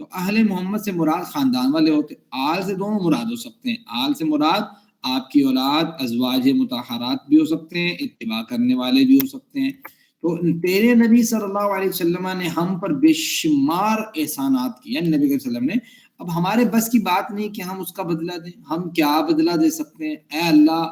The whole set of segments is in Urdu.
تو اہل محمد سے مراد خاندان والے ہوتے. آل سے دونوں مراد ہو سکتے ہیں. آل سے مراد آپ کی اولاد، ازواج مطہرات بھی ہو سکتے ہیں، اتباع کرنے والے بھی ہو سکتے ہیں. تو تیرے نبی صلی اللہ علیہ وسلم نے ہم پر بے شمار احسانات کیے. نبی صلی اللہ علیہ وسلم نے، اب ہمارے بس کی بات نہیں کہ ہم اس کا بدلہ دیں. ہم کیا بدلہ دے سکتے ہیں؟ اے اللہ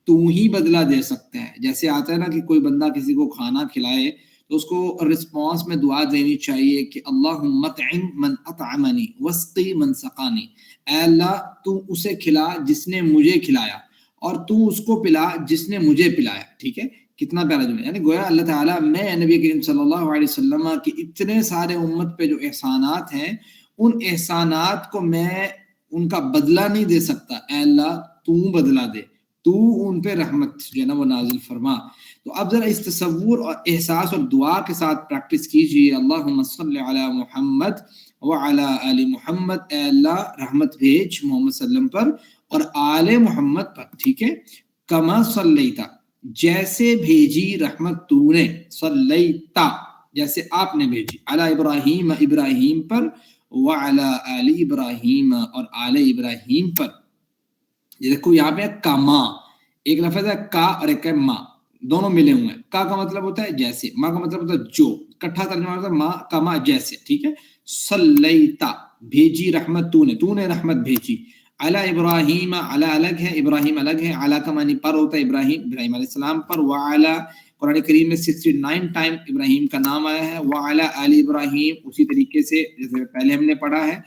تو ہی بدلہ دے سکتا ہے. جیسے آتا ہے نا کہ کوئی بندہ کسی کو کھانا کھلائے تو اس کو رسپانس میں دعا دینی چاہیے کہ اللہم اطعم من اطعمنی واسقی من سقانی. اے اللہ تو اسے کھلا جس نے مجھے کھلایا، اور تو اس کو پلا جس نے مجھے پلایا. ٹھیک ہے، کتنا پیارا جملہ. یعنی گویا اللہ تعالیٰ میں نبی کریم صلی اللہ علیہ وسلم کی اتنے سارے امت پہ جو احسانات ہیں، ان احسانات کو میں ان کا بدلہ نہیں دے سکتا. اے اللہ تو بدلہ دے، تو ان پہ رحمت جو ہے نا وہ نازل فرما. تو اب ذرا اس تصور اور احساس اور دعا کے ساتھ پریکٹس کیجئے. اللہم صلی علی محمد وعلی آل محمد. اے اللہ رحمت بھیج محمد صلی اللہ علیہ وسلم پر اور آل محمد پر. ٹھیک ہے، کما صلیتا جیسے بھیجی رحمت تو نے، صلیتا جیسے آپ نے بھیجی، علی ابراہیم ابراہیم پر، وعلی آل ابراہیم اور آل ابراہیم پر. یہ دیکھو یہاں پہ کما ایک لفظ ہے، کا اور ایک ہے ما، دونوں ملے ہوئے ہیں. کا مطلب ہوتا ہے جیسے، ما کا مطلب ہوتا ہے جو، اکٹھا ترجمہ ہوتا ہے ما کما جیسے. ٹھیک ہے، صلیتا بھیجی رحمت تو نے رحمت بھیجی. علی ابراہیم، علی الگ ہے، ابراہیم الگ ہے. علی کا معنی پر ہوتا ہے، ابراہیم علیہ السلام پر. وعلی قرآن کریم میں 69 ٹائم ابراہیم کا نام آیا ہے. وعلی آل ابراہیم اسی طریقے سے جیسے پہلے ہم نے پڑھا ہے.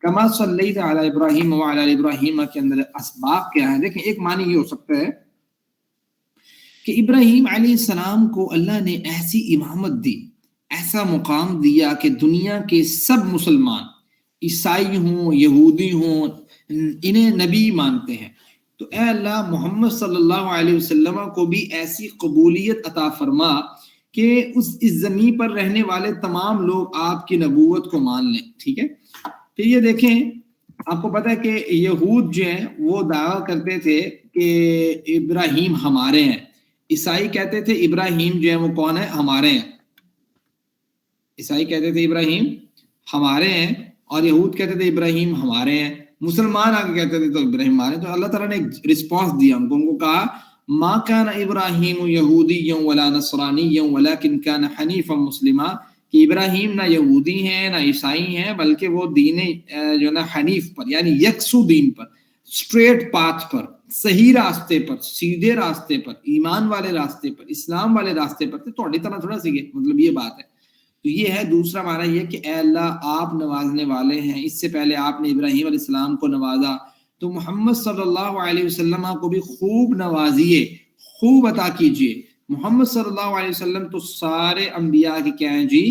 کما صلیت علی ابراہیم وعلی آل ابراہیم کے اندر اسباب کیا ہے؟ دیکھیں ایک معنی یہ ہو سکتا ہے کہ ابراہیم علیہ السلام کو اللہ نے ایسی امامت دی، ایسا مقام دیا کہ دنیا کے سب مسلمان، عیسائی ہوں یہودی ہوں، انہیں نبی مانتے ہیں. تو اے اللہ محمد صلی اللہ علیہ وسلم کو بھی ایسی قبولیت عطا فرما کہ اس زمین پر رہنے والے تمام لوگ آپ کی نبوت کو مان لیں. ٹھیک ہے، پھر یہ دیکھیں آپ کو پتہ ہے کہ یہود جو ہیں وہ دعویٰ کرتے تھے کہ ابراہیم ہمارے ہیں. عیسائی کہتے تھے ابراہیم جو ہے وہ کون ہے؟ ہمارے ہیں. عیسائی کہتے تھے ابراہیم ہمارے ہیں، اور یہود کہتے تھے ابراہیم ہمارے ہیں. مسلمان آگے کہتے تھے تو ابراہیم ہمارے. تو اللہ تعالیٰ نے ایک رسپانس دیا ان کو کہا ما کان ابراہیم یہودیا ولا نصرانیا ولکن کان حنیفا مسلما، کہ ابراہیم نہ یہودی ہیں نہ عیسائی ہیں، بلکہ وہ دین جو نا حنیف پر، یعنی یکسو دین پر، اسٹریٹ پاتھ پر، صحیح راستے پر، سیدھے راستے پر، ایمان والے راستے پر، اسلام والے راستے پر تھے. تھوڑی طرح تھوڑا سیکھے، مطلب یہ بات ہے. تو یہ ہے دوسرا معنی یہ کہ اے اللہ آپ نوازنے والے ہیں. اس سے پہلے آپ نے ابراہیم علیہ السلام کو نوازا، تو محمد صلی اللہ علیہ وسلم کو بھی خوب نوازیے، خوب عطا کیجیے. محمد صلی اللہ علیہ وسلم تو سارے انبیاء کے کیا ہیں جی؟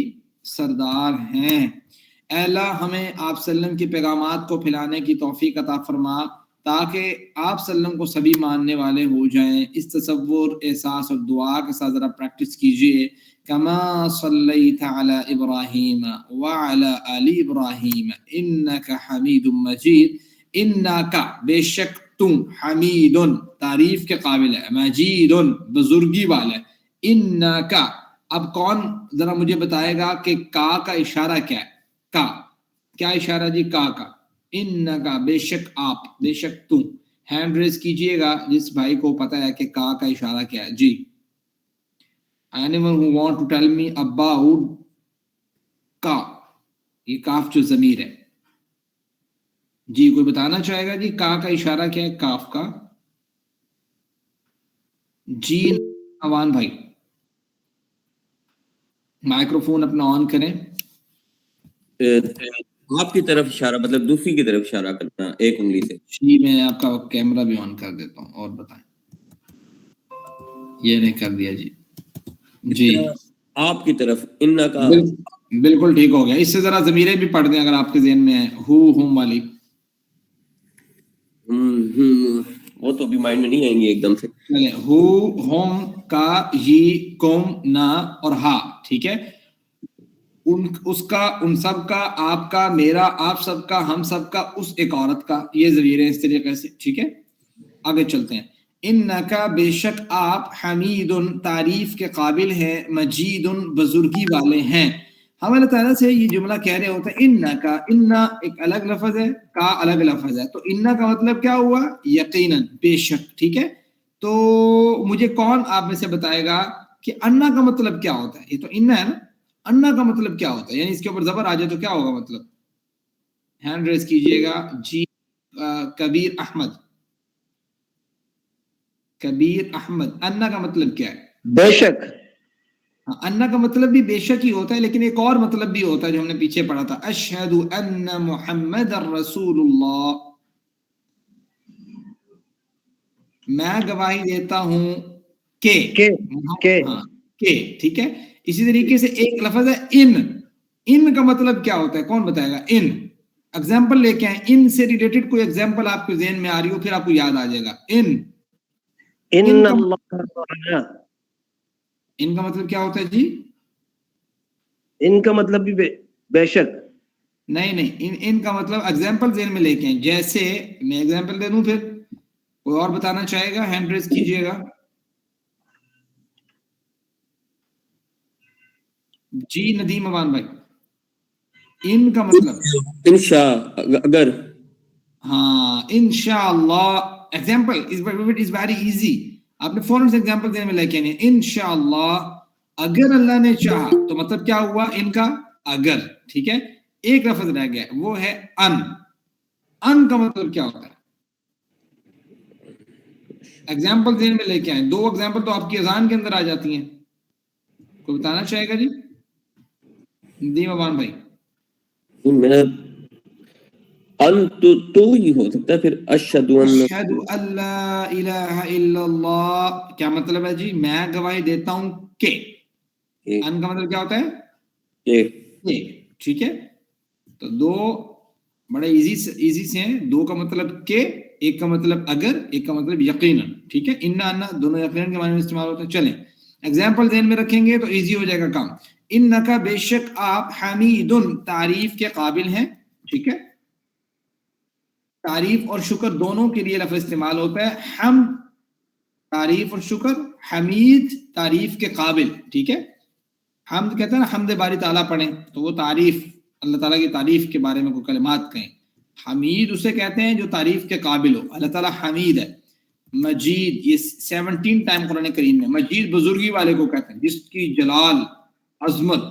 سردار ہیں. اے اللہ ہمیں آپ صلی اللہ علیہ وسلم کے پیغامات کو پھیلانے کی توفیق عطا فرما تاکہ آپ صلی اللہ علیہ وسلم کو سبھی ماننے والے ہو جائیں. اس تصور، احساس اور دعا کے ساتھ ذرا پریکٹس کیجیے. کما صلیت علی ابراہیم وعلی آل ابراہیم انک حمید مجید. انکا بے شک تم، حمید تعریف کے قابل ہے، مجید بزرگی والا ہے. انکا، اب کون ذرا مجھے بتائے گا کہ کا اشارہ کیا ہے؟ کا کیا اشارہ جی؟ کا انکا بے شک آپ، بے شک تم. ہینڈ ریز کیجئے گا جس بھائی کو پتا ہے کہ کا اشارہ کیا ہے جی. anyone who want to tell me about کا، یہ کاف جو ضمیر ہے جی، کوئی بتانا چاہے گا جی کا اشارہ کیا ہے؟ کاف کا جی. اوان بھائی مائکروفون اپنا آن کریں. آپ کی طرف اشارہ، مطلب دوسری کی طرف اشارہ کرنا ایک انگلی سے. جی میں آپ کا کیمرہ بھی آن کر دیتا ہوں. اور بتائیں، یہ نہیں کر دیا جی. جی آپ کی طرف ان کا بالکل ٹھیک ہو گیا. اس سے ذرا ضمیریں بھی پڑھ دیں اگر آپ کے ذہن میں ہے. ہو ہوم والی وہ تو بھی مائنڈ میں نہیں آئیں گے ایک دم سے. ہو ہوم کا یہ کوم نا اور ہا. ٹھیک ہے، اس کا، ان سب کا، آپ کا، میرا، آپ سب کا، ہم سب کا، اس ایک عورت کا، یہ ضمیر ہے اس طریقے سے. ٹھیک ہے، آگے چلتے ہیں. انکا بے شک آپ، حمید تعریف کے قابل ہیں، مجید بزرگی والے ہیں. ہم اللہ تعالیٰ سے یہ جملہ کہہ رہے ہوتے ہیں انا کا، انا ایک الگ لفظ ہے، کا الگ لفظ ہے، تو انا کا مطلب کیا ہوا؟ یقیناً، بے شک، ٹھیک ہے. تو مجھے کون آپ میں سے بتائے گا کہ انا کا مطلب کیا ہوتا ہے؟ یہ تو انا ہے نا، انا کا مطلب کیا ہوتا ہے؟ یعنی اس کے اوپر زبر آ جائے تو کیا ہوگا مطلب؟ ہینڈ ریز کیجئے گا جی. کبیر احمد، کبیر احمد، انا کا مطلب کیا ہے؟ بے شک. انا کا مطلب بھی بے شک ہی ہوتا ہے، لیکن ایک اور مطلب بھی ہوتا ہے جو ہم نے پیچھے پڑھا تھا، اشہد ان محمد رسول اللہ، میں گواہی دیتا ہوں کہ، ہاں کہ، ٹھیک ہے. اسی طریقے سے ایک لفظ ہے ان، ان کا مطلب کیا ہوتا ہے؟ کون بتائے گا؟ ان ایگزامپل لے کے آئیں، ان سے ریلیٹڈ کوئی ایگزامپل آپ کے ذہن میں آ رہی ہو، پھر آپ کو یاد آ جائے گا. ان اللہ، ان کا مطلب کیا ہوتا ہے جی؟ ان کا مطلب بھی بے شک. نہیں، ان کا مطلب ایگزامپل ذہن میں لے کے آئیں. جیسے میں ایگزامپل دے دوں، پھر کوئی اور بتانا چاہے گا؟ ہینڈ ریز کیجئے گا جی. ندیم امان بھائی، ان کا مطلب انشاء، اگر. ہاں، انشاءاللہ. ایگزامپل از ویری ایزی، آپ نے فوراً سے ایگزامپل دینے میں لے کے آنے. انشاءاللہ، اگر اللہ نے چاہا، تو مطلب کیا ہوا ان کا؟ اگر، ٹھیک ہے. ایک لفظ رہ گیا، وہ ہے ان. ان کا مطلب کیا ہوتا ہے؟ ایگزامپل ذہن میں لے کے آئیں. دو ایگزامپل تو آپ کی اذان کے اندر آ جاتی ہیں. کوئی بتانا چاہے گا جی؟ ندیم امان بھائی. میرا ان تو ہی ہو سکتا ہے، پھر اشہد ان، اشہد ان لا الہ الا اللہ، کیا مطلب ہے جی؟ میں گواہی دیتا ہوں کہ. ان کا مطلب کیا ہوتا ہے؟ ٹھیک ہے. تو دو بڑے ایزی سے ہیں. دو کا مطلب کہ، ایک کا مطلب اگر، ایک کا مطلب یقیناً. ٹھیک ہے. انا انا دونوں یقیناً کے معنی میں استعمال ہوتے ہیں. چلیں ایگزامپل ذہن میں رکھیں گے تو ایزی ہو جائے گا کام. انکا، بے شک آپ، حمیدن، تعریف کے قابل ہیں. ٹھیک ہے. تعریف اور شکر دونوں کے لیے لفظ استعمال ہوتا ہے. حمد تعریف اور شکر، حمید تعریف کے قابل. ٹھیک ہے. حمد کہتے ہیں نا، حمد باری تعالیٰ پڑھیں تو وہ تعریف، اللہ تعالیٰ کی تعریف کے بارے میں کوئی کلمات کہیں. حمید اسے کہتے ہیں جو تعریف کے قابل ہو. اللہ تعالیٰ حمید ہے. مجید، یہ 17 ٹائم قرآن کریم میں مجید بزرگی والے کو کہتے ہیں، جس کی جلال، عظمت،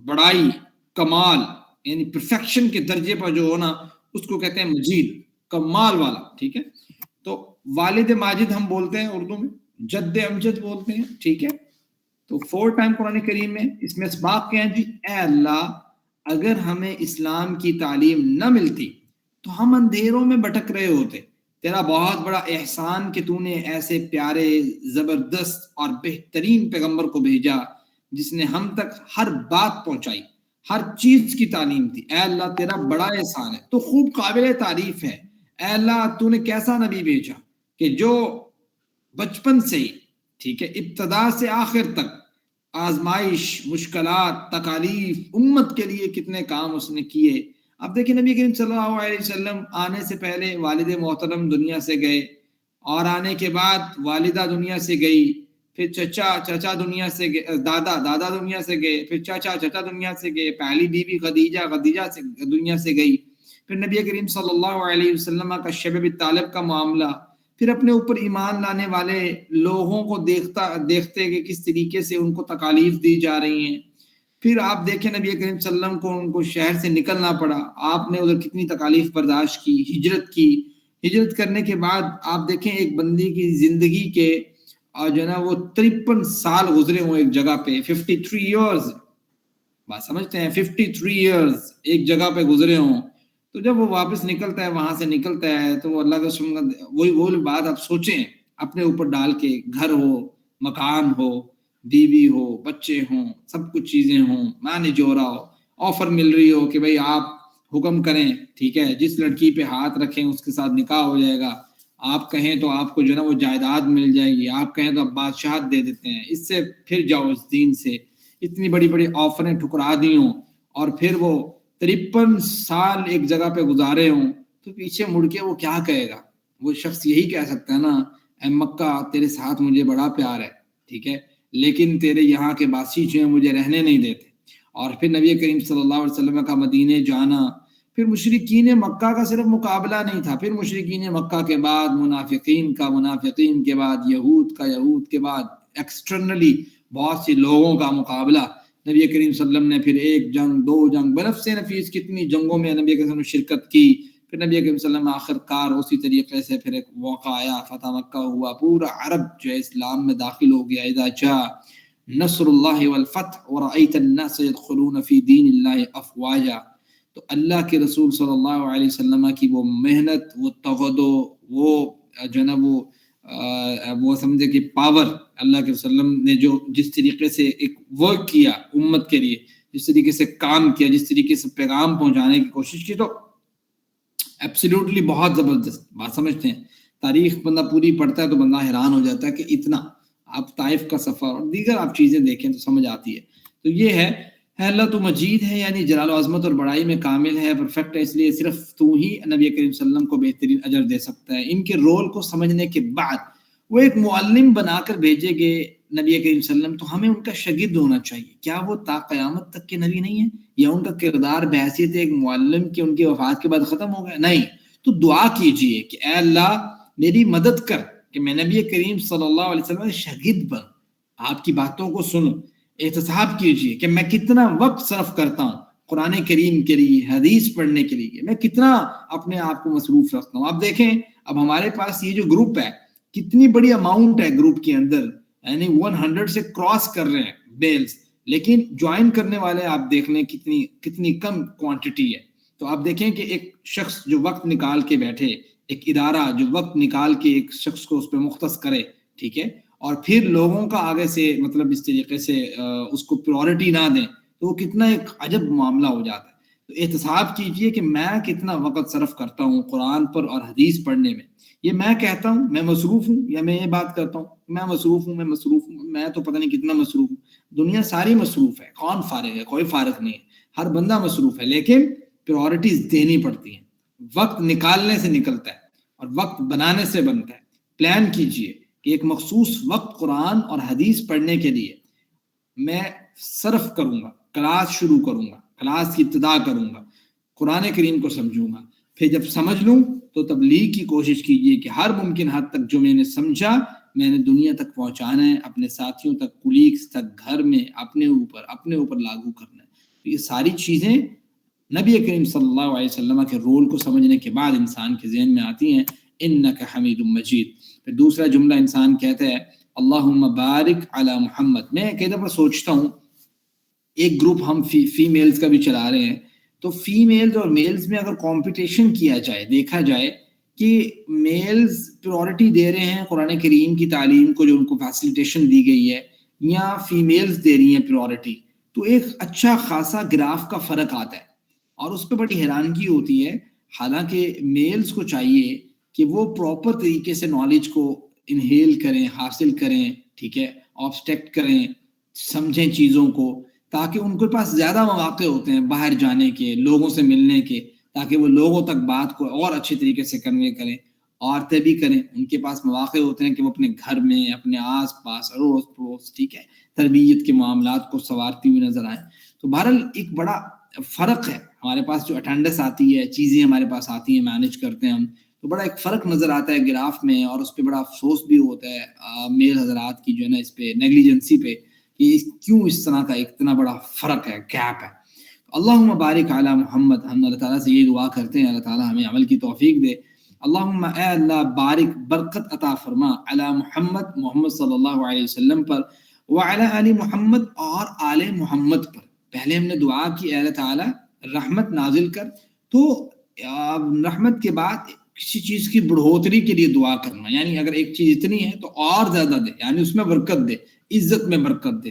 بڑائی، کمال، یعنی پرفیکشن کے درجے پر جو ہونا، اس کو کہتے ہیں مجید، کمال والا. ٹھیک ہے. تو والد ماجد ہم بولتے ہیں اردو میں، جد امجد بولتے ہیں. ٹھیک ہے. تو 4 ٹائم قرآن کریم میں اس میں اسباق کیا ہیں جی؟ اے اللہ، اگر ہمیں اسلام کی تعلیم نہ ملتی تو ہم اندھیروں میں بھٹک رہے ہوتے. تیرا بہت بڑا احسان کہ تو نے ایسے پیارے، زبردست اور بہترین پیغمبر کو بھیجا جس نے ہم تک ہر بات پہنچائی، ہر چیز کی تعلیم دی. اے اللہ، تیرا بڑا احسان ہے، تو خوب قابل تعریف ہے. اے اللہ، تو نے کیسا نبی بھیجا کہ جو بچپن سے ہی، ٹھیک ہے، ابتدا سے آخر تک آزمائش، مشکلات، تکالیف، امت کے لیے کتنے کام اس نے کیے. اب دیکھیں نبی کریم صلی اللہ علیہ وسلم آنے سے پہلے والد محترم دنیا سے گئے، اور آنے کے بعد والدہ دنیا سے گئی، پھر چچا دنیا سے گئے، دادا دنیا سے گئے، پھر چچا دنیا سے گئے، پہلی بیوی خدیجہ سے دنیا سے گئی، پھر نبی کریم صلی اللہ علیہ وسلم کا شب طالب کا معاملہ، پھر اپنے اوپر ایمان لانے والے لوگوں کو دیکھتے کہ کس طریقے سے ان کو تکالیف دی جا رہی ہیں. پھر آپ دیکھیں نبی کریم صلی اللہ علیہ وسلم کو ان کو شہر سے نکلنا پڑا، آپ نے ادھر کتنی تکالیف برداشت کی، ہجرت کی. ہجرت کرنے کے بعد آپ دیکھیں ایک بندی کی زندگی کے اور جو ہے نا وہ 53 سال گزرے ہوں ایک جگہ پہ، 53 ایئرز، بات سمجھتے ہیں، 53 ایئرز ایک جگہ پہ گزرے ہوں. تو جب وہ واپس نکلتا ہے، وہاں سے نکلتا ہے، تو وہ اللہ کا سمجھ، وہی بات آپ سوچیں اپنے اوپر ڈال کے، گھر ہو، مکان ہو، بیوی ہو، بچے ہوں، سب کچھ چیزیں ہوں، مینج ہو رہا ہو، آفر مل رہی ہو کہ بھئی آپ حکم کریں، ٹھیک ہے، جس لڑکی پہ ہاتھ رکھیں اس کے ساتھ نکاح ہو جائے گا، آپ کہیں تو آپ کو جو ہے نا وہ جائیداد مل جائے گی، آپ کہیں تو آپ بادشاہت دے دیتے ہیں، اس سے پھر جاؤ اس دین سے. اتنی بڑی بڑی آفریں ٹھکرا دی ہوں، اور پھر وہ 53 سال ایک جگہ پہ گزارے ہوں، تو پیچھے مڑ کے وہ کیا کہے گا؟ وہ شخص یہی کہہ سکتا ہے نا، اے مکہ، تیرے ساتھ مجھے بڑا پیار ہے، ٹھیک ہے، لیکن تیرے یہاں کے باسی جو ہیں مجھے رہنے نہیں دیتے. اور پھر نبی کریم صلی اللہ علیہ وسلم کا مدینے جانا، پھر مشرکین مکہ کا صرف مقابلہ نہیں تھا، پھر مشرکین مکہ کے بعد منافقین کا، منافقین کے بعد یہود کا، یہود کے بعد ایکسٹرنلی بہت سے لوگوں کا مقابلہ۔ نبی کریم صلی اللہ علیہ وسلم نے پھر ایک جنگ، دو جنگ، بنفس نفیس کتنی جنگوں میں نبی کریم صلی اللہ علیہ وسلم نے شرکت کی۔ پھر نبی کریم صلی اللہ علیہ وسلم آخر کار اسی طریقے سے پھر ایک موقع آیا، فتح مکہ ہوا، پورا عرب جو ہے اسلام میں داخل ہو گیا۔ اذا جاء نصر اللہ والفتح ورأیت الناس يدخلون فی دین اللہ افواجا، تو اللہ کے رسول صلی اللہ علیہ وسلم کی وہ محنت، وہ تغدو، وہ جناب وہ سمجھے کہ پاور، اللہ کے وسلم نے جو جس طریقے سے ایک ورک کیا امت کے لیے، جس طریقے سے کام کیا، جس طریقے سے پیغام پہنچانے کی کوشش کی، تو ایبسلیوٹلی بہت زبردست بات سمجھتے ہیں۔ تاریخ بندہ پوری پڑھتا ہے تو بندہ حیران ہو جاتا ہے کہ اتنا، آپ طائف کا سفر اور دیگر آپ چیزیں دیکھیں تو سمجھ آتی ہے۔ تو یہ ہے اللہ تو مجید ہے، یعنی جلال و عظمت اور بڑائی میں کامل ہے، پرفیکٹ ہے، اس لیے صرف تو ہی نبی کریم صلی اللہ علیہ وسلم کو بہترین اجر دے سکتا ہے۔ ان کے رول کو سمجھنے کے بعد وہ ایک معلم بنا کر بھیجے گئے نبی کریم صلی اللہ علیہ وسلم، تو ہمیں ان کا شاگرد ہونا چاہیے۔ کیا وہ تا قیامت تک کے نبی نہیں ہیں، یا ان کا کردار بحیثیت ایک معلم کے ان کی وفات کے بعد ختم ہو گیا؟ نہیں، تو دعا کیجئے کہ اے اللہ میری مدد کر کہ میں نبی کریم صلی اللہ علیہ وسلم شاگرد بن، آپ کی باتوں کو سنوں۔ احتساب کیجئے کہ میں کتنا وقت صرف کرتا ہوں قرآن کریم کے لیے، حدیث پڑھنے کے لیے، میں کتنا اپنے آپ کو مصروف رکھتا ہوں۔ آپ دیکھیں اب ہمارے پاس یہ جو گروپ ہے، کتنی بڑی اماؤنٹ ہے گروپ کے اندر، یعنی 100 سے کراس کر رہے ہیں بیلز، لیکن جوائن کرنے والے آپ دیکھ لیں کتنی کم کوانٹٹی ہے۔ تو آپ دیکھیں کہ ایک شخص جو وقت نکال کے بیٹھے، ایک ادارہ جو وقت نکال کے ایک شخص کو اس پہ مختص کرے، ٹھیک ہے، اور پھر لوگوں کا آگے سے مطلب اس طریقے سے اس کو پریورٹی نہ دیں، تو وہ کتنا ایک عجب معاملہ ہو جاتا ہے۔ تو احتساب کیجئے کہ میں کتنا وقت صرف کرتا ہوں قرآن پر اور حدیث پڑھنے میں۔ یہ میں کہتا ہوں میں مصروف ہوں، یا میں یہ بات کرتا ہوں میں مصروف ہوں، میں تو پتہ نہیں کتنا مصروف ہوں۔ دنیا ساری مصروف ہے، کون فارغ ہے؟ کوئی فارغ نہیں ہے، ہر بندہ مصروف ہے، لیکن پریورٹیز دینی پڑتی ہیں۔ وقت نکالنے سے نکلتا ہے اور وقت بنانے سے بنتا ہے۔ پلان کیجئے کہ ایک مخصوص وقت قرآن اور حدیث پڑھنے کے لیے میں صرف کروں گا، کلاس شروع کروں گا، کلاس کی ابتدا کروں گا، قرآن کریم کو سمجھوں گا، پھر جب سمجھ لوں تو تبلیغ کی کوشش کیجئے کہ ہر ممکن حد تک جو میں نے سمجھا میں نے دنیا تک پہنچانا ہے، اپنے ساتھیوں تک، کولیگز تک، گھر میں اپنے اوپر لاگو کرنا ہے۔ تو یہ ساری چیزیں نبی کریم صلی اللہ علیہ وسلم کے رول کو سمجھنے کے بعد انسان کے ذہن میں آتی ہیں۔ انک حمید مجید۔ پھر دوسرا جملہ انسان کہتا ہے اللہم بارک علی محمد۔ میں کئی دفعہ سوچتا ہوں، ایک گروپ ہم فیمیلز کا بھی چلا رہے ہیں، تو فیمیلز اور میلز میں اگر کمپٹیشن کیا جائے، دیکھا جائے کہ میلز پریورٹی دے رہے ہیں قرآن کریم کی تعلیم کو جو ان کو فیسیلیٹیشن دی گئی ہے، یا فیمیلز دے رہی ہیں پریورٹی، تو ایک اچھا خاصا گراف کا فرق آتا ہے، اور اس پہ بڑی حیرانگی ہوتی ہے۔ حالانکہ میلز کو چاہیے کہ وہ پراپر طریقے سے نالج کو انہیل کریں، حاصل کریں، ٹھیک ہے، آبسٹیکٹ کریں، سمجھیں چیزوں کو، تاکہ ان کے پاس زیادہ مواقع ہوتے ہیں باہر جانے کے، لوگوں سے ملنے کے، تاکہ وہ لوگوں تک بات کو اور اچھے طریقے سے کنوے کریں۔ عورتیں بھی کریں، ان کے پاس مواقع ہوتے ہیں کہ وہ اپنے گھر میں، اپنے آس پاس، اڑوس پڑوس، ٹھیک ہے، تربیت کے معاملات کو سنوارتی ہوئی نظر آئیں۔ تو بہرحال ایک بڑا فرق ہے، ہمارے پاس جو اٹینڈنس آتی ہے، چیزیں ہمارے پاس آتی ہیں، مینج کرتے ہیں ہم، تو بڑا ایک فرق نظر آتا ہے گراف میں، اور اس پہ بڑا افسوس بھی ہوتا ہے میل حضرات کی جو ہے نا اس پہ نیگلیجنسی پہ، کہ کیوں اس طرح کا اتنا بڑا فرق ہے، گیپ ہے۔ اللہم بارک علی محمد، ہم اللہ تعالیٰ سے یہ دعا کرتے ہیں اللہ تعالیٰ ہمیں عمل کی توفیق دے۔ اللہم اے اللہ بارک، برکت عطا فرما، علی محمد، محمد صلی اللہ علیہ وسلم پر، وعلی آل محمد، اور آل محمد پر۔ پہلے ہم نے دعا کی اے اللہ تعالیٰ رحمت نازل کر، تو رحمت کے بعد کسی چیز کی بڑھوتری کے لیے دعا کرنا، یعنی اگر ایک چیز اتنی ہے تو اور زیادہ دے، یعنی اس میں برکت دے، عزت میں برکت دے،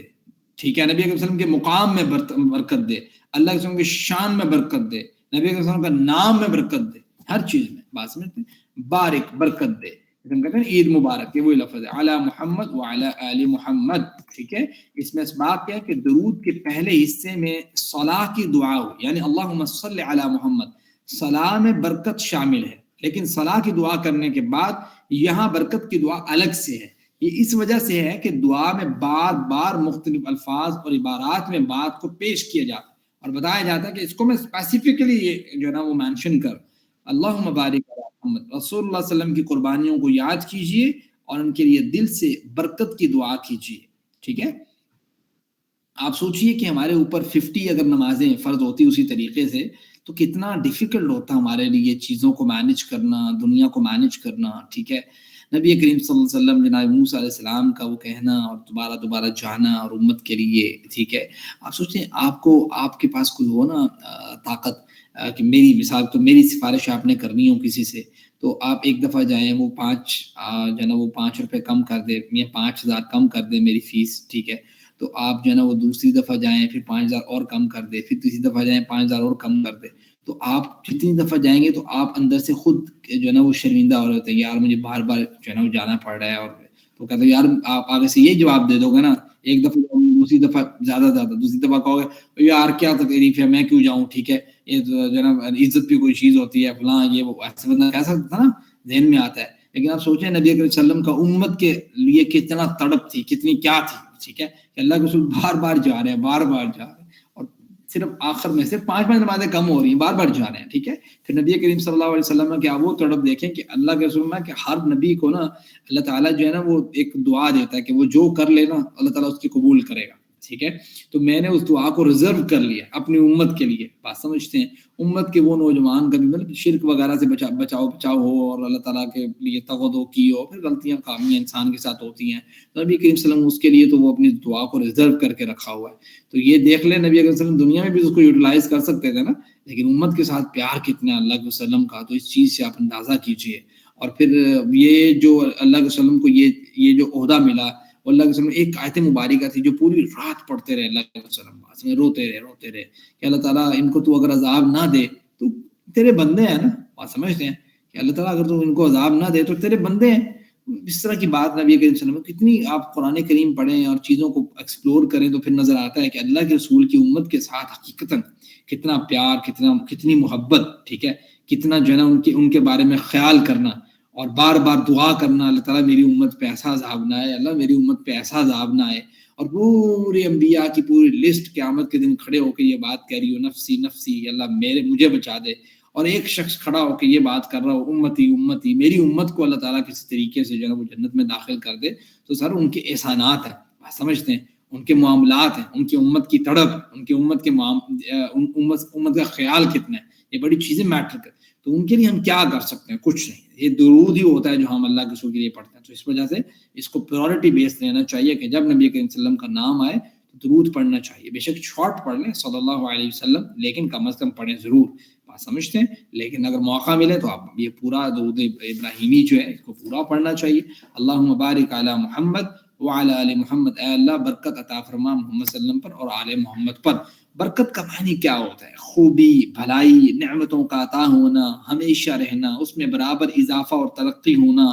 ٹھیک ہے، نبی علیہ وسلم کے مقام میں برکت دے، اللہ کے وسلم کے شان میں برکت دے، نبی علیہ وسلم کا نام میں برکت دے، ہر چیز میں۔ بات سمجھتے ہیں، بارک، برکت دے، ہم کہتے ہیں عید مبارک، یہ وہی لفظ ہے، علی محمد وعلی آل محمد، ٹھیک ہے۔ اس میں اس بات کیا ہے کہ درود کے پہلے حصے میں صلاح کی دعا ہو، یعنی اللہم صلی علی محمد، صلاح میں برکت شامل ہے، لیکن صلاح کی دعا کرنے کے بعد یہاں برکت کی دعا الگ سے ہے، یہ اس وجہ سے ہے کہ دعا میں بار بار مختلف الفاظ اور عبارات میں بات کو پیش کیا جاتا اور بتایا جاتا ہے کہ اس کو میں اسپیسیفکلی یہ جو ہے نا وہ مینشن کر اللہم بارک علی محمد، رسول اللہ صلی اللہ علیہ وسلم کی قربانیوں کو یاد کیجئے اور ان کے لیے دل سے برکت کی دعا کیجئے. ٹھیک ہے، آپ سوچئے کہ ہمارے اوپر 50 اگر نمازیں فرض ہوتی اسی طریقے سے تو کتنا ڈیفیکلٹ ہوتا ہمارے لیے چیزوں کو مینج کرنا، دنیا کو مینج کرنا. ٹھیک ہے، نبی کریم صلی اللہ علیہ وسلم جناب موسیٰ علیہ السلام کا وہ کہنا اور دوبارہ جانا اور امت کے لیے. ٹھیک ہے، آپ سوچیں آپ کے پاس کوئی ہو نا طاقت کہ میری مثال تو میری سفارش آپ نے کرنی ہو کسی سے، تو آپ ایک دفعہ جائیں وہ 5 روپے کم کر دے یا 5,000 کم کر دے میری فیس. ٹھیک ہے، تو آپ جو ہے نا وہ دوسری دفعہ جائیں پھر 5,000 اور کم کر دے، پھر تیسری دفعہ جائیں 5,000 اور کم کر دے. تو آپ جتنی دفعہ جائیں گے تو آپ اندر سے خود جو ہے نا وہ شرمندہ ہو رہے ہوتے ہیں، یار مجھے بار بار جو ہے نا وہ جانا پڑ رہا ہے. اور تو کہتے ہیں یار آپ آگے سے یہ جواب دے دو گے نا، ایک دفعہ دوسری دفعہ زیادہ دوسری دفعہ کہو گے یار کیا تکلیف ہے میں کیوں جاؤں. ٹھیک ہے، یہ جو ہے نا عزت بھی کوئی چیز ہوتی ہے فلاں یہ وہ ایسے بندہ کہہ سکتا نا، ذہن میں آتا ہے. لیکن آپ سوچیں نبی اکرم صلی اللہ علیہ وسلم کا امت کے لیے کتنا تڑپ تھی، کتنی کیا تھی. ٹھیک ہے کہ اللہ کے رسول بار بار جا رہے ہیں اور صرف آخر میں سے 5 نمازیں کم ہو رہی ہیں، بار بار جا رہے ہیں. ٹھیک ہے، پھر نبی کریم صلی اللہ علیہ وسلم نے کیا وہ تڑپ دیکھیں کہ اللہ کے رسول میں کہ ہر نبی کو نا اللہ تعالیٰ جو ہے نا وہ ایک دعا دیتا ہے کہ وہ جو کر لے نا اللہ تعالیٰ اس کی قبول کرے گا. ٹھیک ہے، تو میں نے اس دعا کو ریزرو کر لیا اپنی امت کے لیے. بات سمجھتے ہیں، امت کے وہ نوجوان کبھی مطلب شرک وغیرہ سے بچاؤ ہو اور اللہ تعالیٰ کے لیے تغدو کی ہو، پھر غلطیاں کامیاں انسان کے ساتھ ہوتی ہیں، نبی کریم صلی اللہ علیہ وسلم اس کے لیے تو وہ اپنی دعا کو ریزرو کر کے رکھا ہوا ہے. تو یہ دیکھ لیں نبی کریم صلی اللہ علیہ وسلم دنیا میں بھی اس کو یوٹیلائز کر سکتے تھے نا، لیکن امت کے ساتھ پیار کتنا اللہ کے وسلم کا، تو اس چیز سے آپ اندازہ کیجئے. اور پھر یہ جو اللہ کے وسلم کو یہ جو عہدہ ملا، اللہ کے وسلم ایک آیت مبارکہ تھی جو پوری رات پڑھتے رہے اللہ کے وسلم، روتے رہے کہ اللہ تعالیٰ ان کو تو اگر عذاب نہ دے تو تیرے بندے ہیں نا. بات سمجھتے ہیں کہ اللہ تعالیٰ اگر تو ان کو عذاب نہ دے تو تیرے بندے ہیں. اس طرح کی بات نبی کریم صلی اللہ علیہ وسلم کتنی آپ قرآن کریم پڑھیں اور چیزوں کو ایکسپلور کریں تو پھر نظر آتا ہے کہ اللہ کے رسول کی امت کے ساتھ حقیقتاً کتنا پیار، کتنی محبت. ٹھیک ہے، کتنا جو ہے نا ان کے بارے میں خیال کرنا اور بار بار دعا کرنا اللہ تعالیٰ میری امت پہ ایسا عذاب نہ آئے، اللہ میری امت پہ ایسا عذاب نہ آئے. اور پورے انبیاء کی پوری لسٹ قیامت کے دن کھڑے ہو کے یہ بات کہہ رہی ہو نفسی نفسی، اللہ مجھے بچا دے. اور ایک شخص کھڑا ہو کے یہ بات کر رہا ہو امتی میری امت کو اللہ تعالیٰ کسی طریقے سے جو ہے وہ جنت میں داخل کر دے. تو سر ان کے احسانات ہیں، سمجھتے ہیں ان کے معاملات ہیں، ان کی امت کی تڑپ، ان کی امت کے امت کا خیال کتنا ہے، یہ بڑی چیزیں میٹر کریں. تو ان کے لیے ہم کیا کر سکتے ہیں؟ کچھ نہیں، یہ درود ہی ہوتا ہے جو ہم اللہ کے رسول کے لیے پڑھتے ہیں. تو اس وجہ سے اس کو پریورٹی بیس لینا چاہیے کہ جب نبی کریم صلی اللہ علیہ وسلم کا نام آئے تو درود پڑھنا چاہیے. بے شک شارٹ پڑھ لیں صلی اللہ علیہ وسلم، لیکن کم از کم پڑھیں ضرور. بات سمجھتے ہیں، لیکن اگر موقع ملے تو آپ یہ پورا درود ابراہیمی جو ہے اس کو پورا پڑھنا چاہیے. اللہم بارک علی محمد وعلی آل محمد، اے اللہ برکت عطا فرما محمد صلی اللہ علیہ وسلم پر اور آل محمد پر. برکت کا معنی کیا ہوتا ہے؟ خوبی، بھلائی، نعمتوں کا عطا ہونا، ہمیشہ رہنا، اس میں برابر اضافہ اور ترقی ہونا.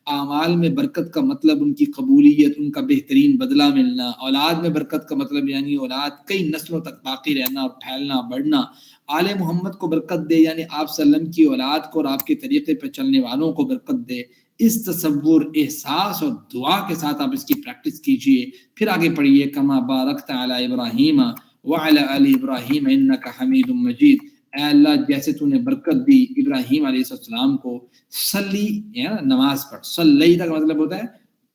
اعمال میں برکت کا مطلب ان کی قبولیت، ان کا بہترین بدلہ ملنا. اولاد میں برکت کا مطلب یعنی اولاد کئی نسلوں تک باقی رہنا اور پھیلنا بڑھنا. آل محمد کو برکت دے یعنی آپ صلی اللہ علیہ وسلم کی اولاد کو اور آپ کے طریقے پہ چلنے والوں کو برکت دے. اس تصور، احساس اور دعا کے ساتھ آپ اس کی پریکٹس کیجئے. پھر آگے پڑھیے کما بارکت علی ابراہیم وعلی آل ابراہیم انک حمید مجید. اے اللہ جیسے تو نے برکت دی ابراہیم علیہ السلام کو، صلی نماز پڑھ. صلی کا مطلب ہوتا ہے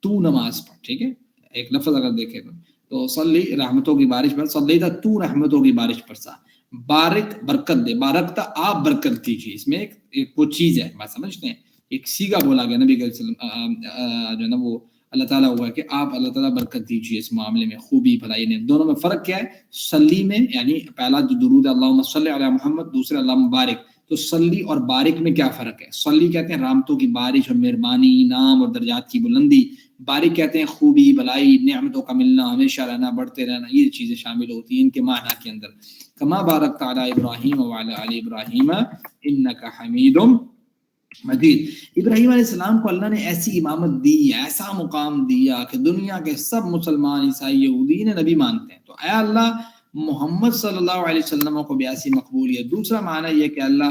تو نماز پڑھ. ٹھیک ہے، ایک لفظ اگر دیکھیں تو صلی رحمتوں کی بارش پر، صلی تو رحمتوں کی بارش پر سا. بارک برکت دے، بارکتا آپ برکت دیجیے. اس میں ایک وہ چیز ہے، بات سمجھتے ہیں، ایک سیگا بولا گیا نبی صلی اللہ علیہ وسلم جو ہے نا وہ اللہ تعالیٰ ہوا کہ آپ اللہ تعالیٰ برکت دیجیے اس معاملے میں، خوبی بھلائی نے. دونوں میں فرق کیا ہے؟ صلی میں یعنی پہلا جو درود اللہم صلی علی محمد، دوسرا اللہم بارک. تو صلی اور بارک میں کیا فرق ہے؟ صلی کہتے ہیں رحمتوں کی بارش اور مہربانی، انعام اور درجات کی بلندی. بارک کہتے ہیں خوبی بھلائی، نعمتوں کا ملنا، ہمیشہ رہنا، بڑھتے رہنا. یہ چیزیں شامل ہوتی ہیں ان کے معنی کے اندر. کما بارکت علی ابراہیم وعلی آل ابراہیم انک حمید مجید. ابراہیم علیہ السلام کو اللہ نے ایسی امامت دی، ایسا مقام دیا کہ دنیا کے سب مسلمان، عیسائی، یہودی نے نبی مانتے ہیں. تو اے اللہ محمد صلی اللہ علیہ وسلم کو بھی ایسی مقبولیت. دوسرا معنی یہ کہ اللہ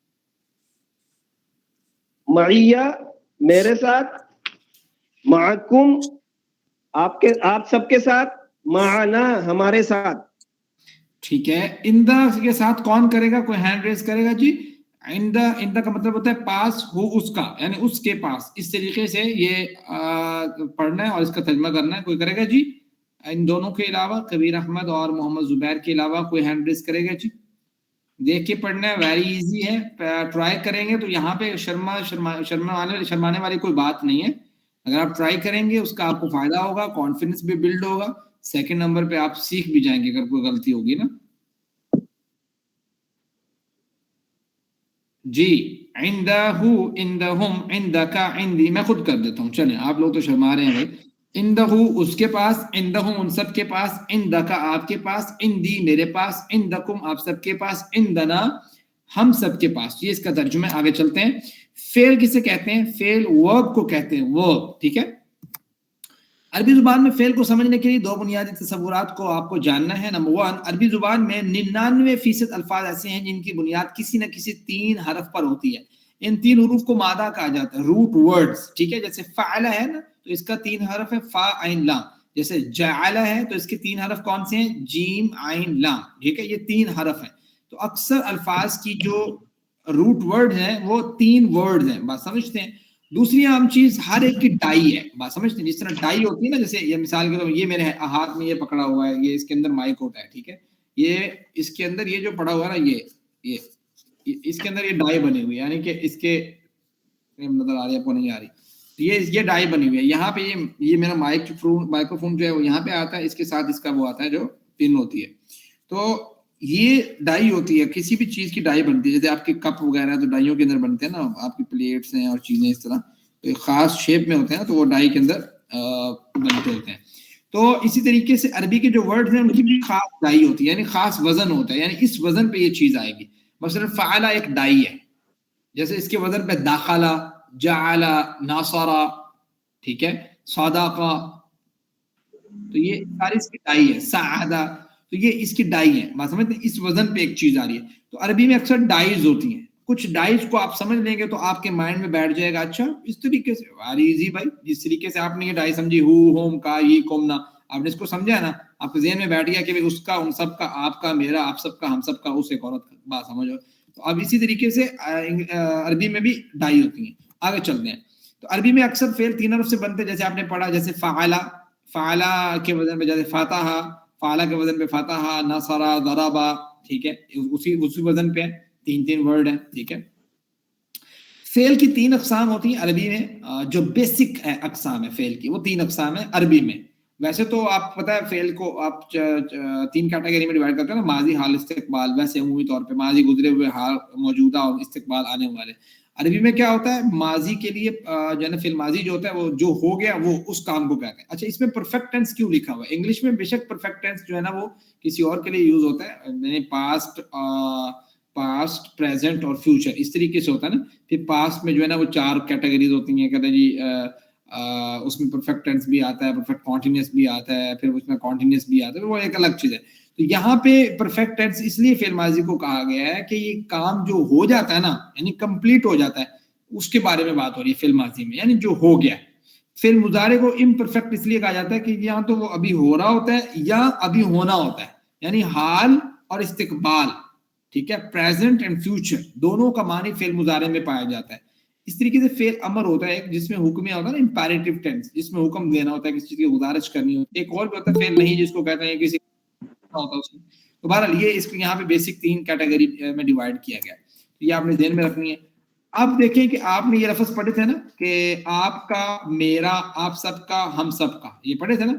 معیہ میرے ساتھ، معکم آپ سب کے ساتھ، معنا ہمارے ساتھ. ٹھیک ہے. اندا کے ساتھ کون کرے گا؟ کوئی ہینڈ ریز کرے گا جی. اندا کا مطلب ہوتا ہے پاس ہو اس کا، یعنی اس کے پاس. اس طریقے سے یہ پڑھنا ہے اور اس کا ترجمہ کرنا ہے. کوئی کرے گا جی؟ ان دونوں کے علاوہ، کبیر احمد اور محمد زبیر کے علاوہ کوئی ہینڈ ریز کرے گا جی؟ دیکھ کے پڑھنا ہے، ویری ایزی ہے. ٹرائی کریں گے تو یہاں پہ شرمانے والی کوئی بات نہیں ہے. اگر آپ ٹرائی کریں گے اس کا آپ کو فائدہ ہوگا، کانفیڈنس بھی بلڈ ہوگا. سیکنڈ نمبر پہ آپ سیکھ بھی جائیں گے اگر کوئی غلطی ہوگی نا. جی عندہ، عندہم، عندک، عندی. میں خود کر دیتا ہوں، چلیں آپ لوگ تو شرما رہے ہیں بھائی. عندہ اس کے پاس، عندہم ان سب کے پاس، عندک آپ کے پاس، عندی میرے پاس، عندکم آپ سب کے پاس، عندنا ہم سب کے پاس. یہ اس کا ترجمہ ہے. آگے چلتے ہیں. فعل کسے کہتے ہیں؟ فعل ورب کو کہتے ہیں، ورب. ٹھیک ہے. عربی زبان میں فعل کو سمجھنے کے لیے دو بنیادی تصورات کو آپ کو جاننا ہے. نمبر 1، عربی زبان میں 99% الفاظ ایسے ہیں جن کی بنیاد کسی نہ کسی 3 حرف پر ہوتی ہے. ان 3 حروف کو مادہ کہا جاتا ہے، روٹ ورڈز. ٹھیک ہے. جیسے فعل ہے نا تو اس کا 3 حرف ہے فا عین لام. جیسے جعل ہے تو اس کے 3 حرف کون سے ہیں؟ جیم عین لام. ٹھیک ہے. یہ 3 حرف ہیں. تو اکثر الفاظ کی جو روٹ ورڈ ہیں وہ 3 ورڈز ہیں. بات سمجھتے ہیں؟ دوسری عام چیز، ہر ایک کی ڈائی ہے. بات سمجھتے ہیں؟ جس طرح ڈائی ہوتی ہے نا، جیسے یہ مثال کے طور پر یہ میرے ہاتھ میں یہ پکڑا ہوا ہے، یہ اس کے اندر مائک ہوتا ہے. ٹھیک ہے. یہ اس کے اندر یہ جو پڑا ہوا ہے نا، یہ اس کے اندر یہ ڈائی بنی ہوئی ہے، یعنی کہ اس کے نظر آ رہی ہے آپ کو؟ نہیں آ رہی. یہ ڈائی بنی ہوئی ہے. یہاں پہ یہ میرا مائکرو فون جو ہے وہ یہاں پہ آتا ہے، اس کے ساتھ اس کا وہ آتا ہے جو پن ہوتی ہے. تو یہ ڈائی ہوتی ہے. کسی بھی چیز کی ڈائی بنتی ہے. جیسے آپ کے کپ وغیرہ تو ڈائیوں کے اندر بنتے ہیں نا، آپ کی پلیٹس ہیں اور چیزیں اس طرح ایک خاص شیپ میں ہوتے ہیں تو وہ ڈائی کے اندر بنتے ہوتے ہیں. تو اسی طریقے سے عربی کے جو ورڈ ہیں ان کی بھی خاص ڈائی ہوتی ہے، یعنی خاص وزن ہوتا ہے. یعنی اس وزن پہ یہ چیز آئے گی. مثلا فعلا ایک ڈائی ہے، جیسے اس کے وزن پہ داخلہ، جعلا، ناصرہ، ٹھیک ہے، صدقہ، تو یہ ساری اس کی ڈائی ہے. سعادہ، تو یہ اس کی ڈائی ہے. بات سمجھتے ہیں؟ اس وزن پہ ایک چیز آ رہی ہے. تو عربی میں اکثر ڈائیز ہوتی ہیں. کچھ ڈائیز کو آپ سمجھ لیں گے تو آپ کے مائنڈ میں بیٹھ جائے گا. اچھا اس طریقے سے ویری ایزی بھائی. جس طریقے سے آپ نے یہ ڈائی سمجھی، ہو، ہوم، کا، یہ، کومنا، آپ نے اس کو سمجھا ہے نا، آپ کے ذہن میں بیٹھ گیا کہ اس کا، ان سب کا، آپ کا، میرا، آپ سب کا، ہم سب کا، اس ایک عورت کا. بات سمجھو. تو اب اسی طریقے سے عربی میں بھی ڈائی ہوتی ہیں. آگے چلتے ہیں. تو عربی میں اکثر فعل 3 حرف سے بنتے ہیں. جیسے آپ نے پڑھا، جیسے فعلا، فعلا کے وزن پہ جیسے فاتحہ، فعلا کے وزن پہ فاتحہ، نصرہ، ضربہ. ٹھیک ہے. اسی وزن پہ 3 ورڈ ہیں. ٹھیک ہے. فعل کی 3 اقسام ہوتی ہیں عربی میں. جو بیسک اقسام ہے فعل کی، وہ 3 اقسام ہیں عربی میں. ویسے تو آپ پتہ ہے فعل کو آپ 3 کیٹیگری میں ڈیوائڈ کرتے ہیں نا، ماضی، حال، استقبال. ویسے عمومی طور پہ ماضی، گزرے ہوئے، حال، موجودہ، اور استقبال، آنے والے. عربی میں کیا ہوتا ہے؟ ماضی کے لیے جو ہے نا، فعل ماضی جو ہوتا ہے وہ جو ہو گیا وہ اس کام کو کہتے ہیں. اچھا اس میں پرفیکٹ ٹینس کیوں لکھا ہوا ہے؟ انگلش میں بے شک پرفیکٹ ٹینس جو ہے نا وہ کسی اور کے لیے یوز ہوتا ہے، یعنی پاسٹ، پریزنٹ اور فیوچر اس طریقے سے ہوتا ہے نا. پھر پاسٹ میں جو ہے نا وہ 4 کیٹیگریز ہوتی ہیں. کہتے ہیں جی اس میں پرفیکٹ ٹینس بھی آتا ہے، پرفیکٹ کنٹینیوس بھی آتا ہے، پھر اس میں کنٹینیوس بھی آتا ہے، وہ ایک الگ چیز ہے. تو یہاں پہ پرفیکٹ ٹینس اس لیے فعل ماضی کو کہا گیا ہے کہ یہ کام جو ہو جاتا ہے نا، یعنی کمپلیٹ ہو جاتا ہے، اس کے بارے میں بات ہو رہی ہے فعل ماضی میں، یعنی جو ہو گیا. فعل مضارع کو امپرفیکٹ اس لیے کہا جاتا ہے کہ یہاں تو وہ ابھی ہو رہا ہوتا ہے یا ابھی ہونا ہوتا ہے، یعنی حال اور استقبال. ٹھیک ہے. پریزنٹ اینڈ فیوچر دونوں کا معنی فعل مضارع میں پایا جاتا ہے. اس طریقے سے فعل امر ہوتا ہے جس میں حکمیہ ہوتا ہے نا، امپیریٹو ٹینس، جس میں حکم دینا ہوتا ہے، کسی چیز کی گزارش کرنی ہوتی ہے. ایک اور بھی ہوتا ہے فعل نہیں، جس کو کہتے ہیں کسی ہوتا ہے اس میں. تو بہرحال یہ اس کو یہاں پہ بیسک 3 کیٹیگری میں ڈیوائڈ کیا گیا. یہ آپ نے ذہن میں رکھنی ہے. اب دیکھیں کہ آپ نے یہ لفظ پڑھے تھے نا کہ آپ کا، میرا، آپ سب کا، ہم سب کا. یہ پڑھے تھے نا،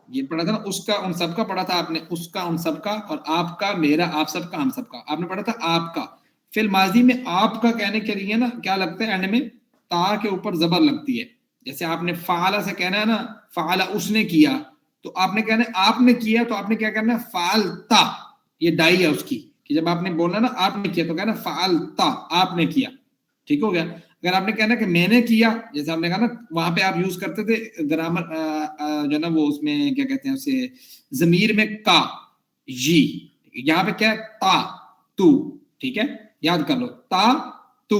یہ پڑھا تھا نا. اس کا، ان سب کا پڑھا تھا آپ نے. اس کا، ان سب کا، اور آپ کا، میرا، آپ سب کا، ہم سب کا. آپ نے پڑھا تھا آپ کا. فعل ماضی میں آپ کا کہنے کے لیے نا کیا لگتا ہے؟ اینڈ میں تا کے اوپر زبر لگتی ہے. جیسے آپ نے فعلا سے کہنا ہے نا، فعلا اس نے کیا، تو آپ نے کہنا ہے آپ نے کیا، تو آپ نے کیا کرنا ہے؟ فعلتا. یہ ڈائی ہے اس کی کہ جب آپ نے بولنا نا آپ نے کیا تو کہنا فعلتا، آپ نے کیا. ٹھیک ہو گیا. اگر آپ نے کہنا کہ میں نے کیا، جیسے آپ نے کہا نا وہاں پہ آپ یوز کرتے تھے گرامر جو نا وہ اس میں کیا کہتے ہیں اسے، ضمیر میں کا، جی. یہاں پہ کیا ہے؟ تا، تو. ٹھیک ہے. یاد کر لو، تا، تو.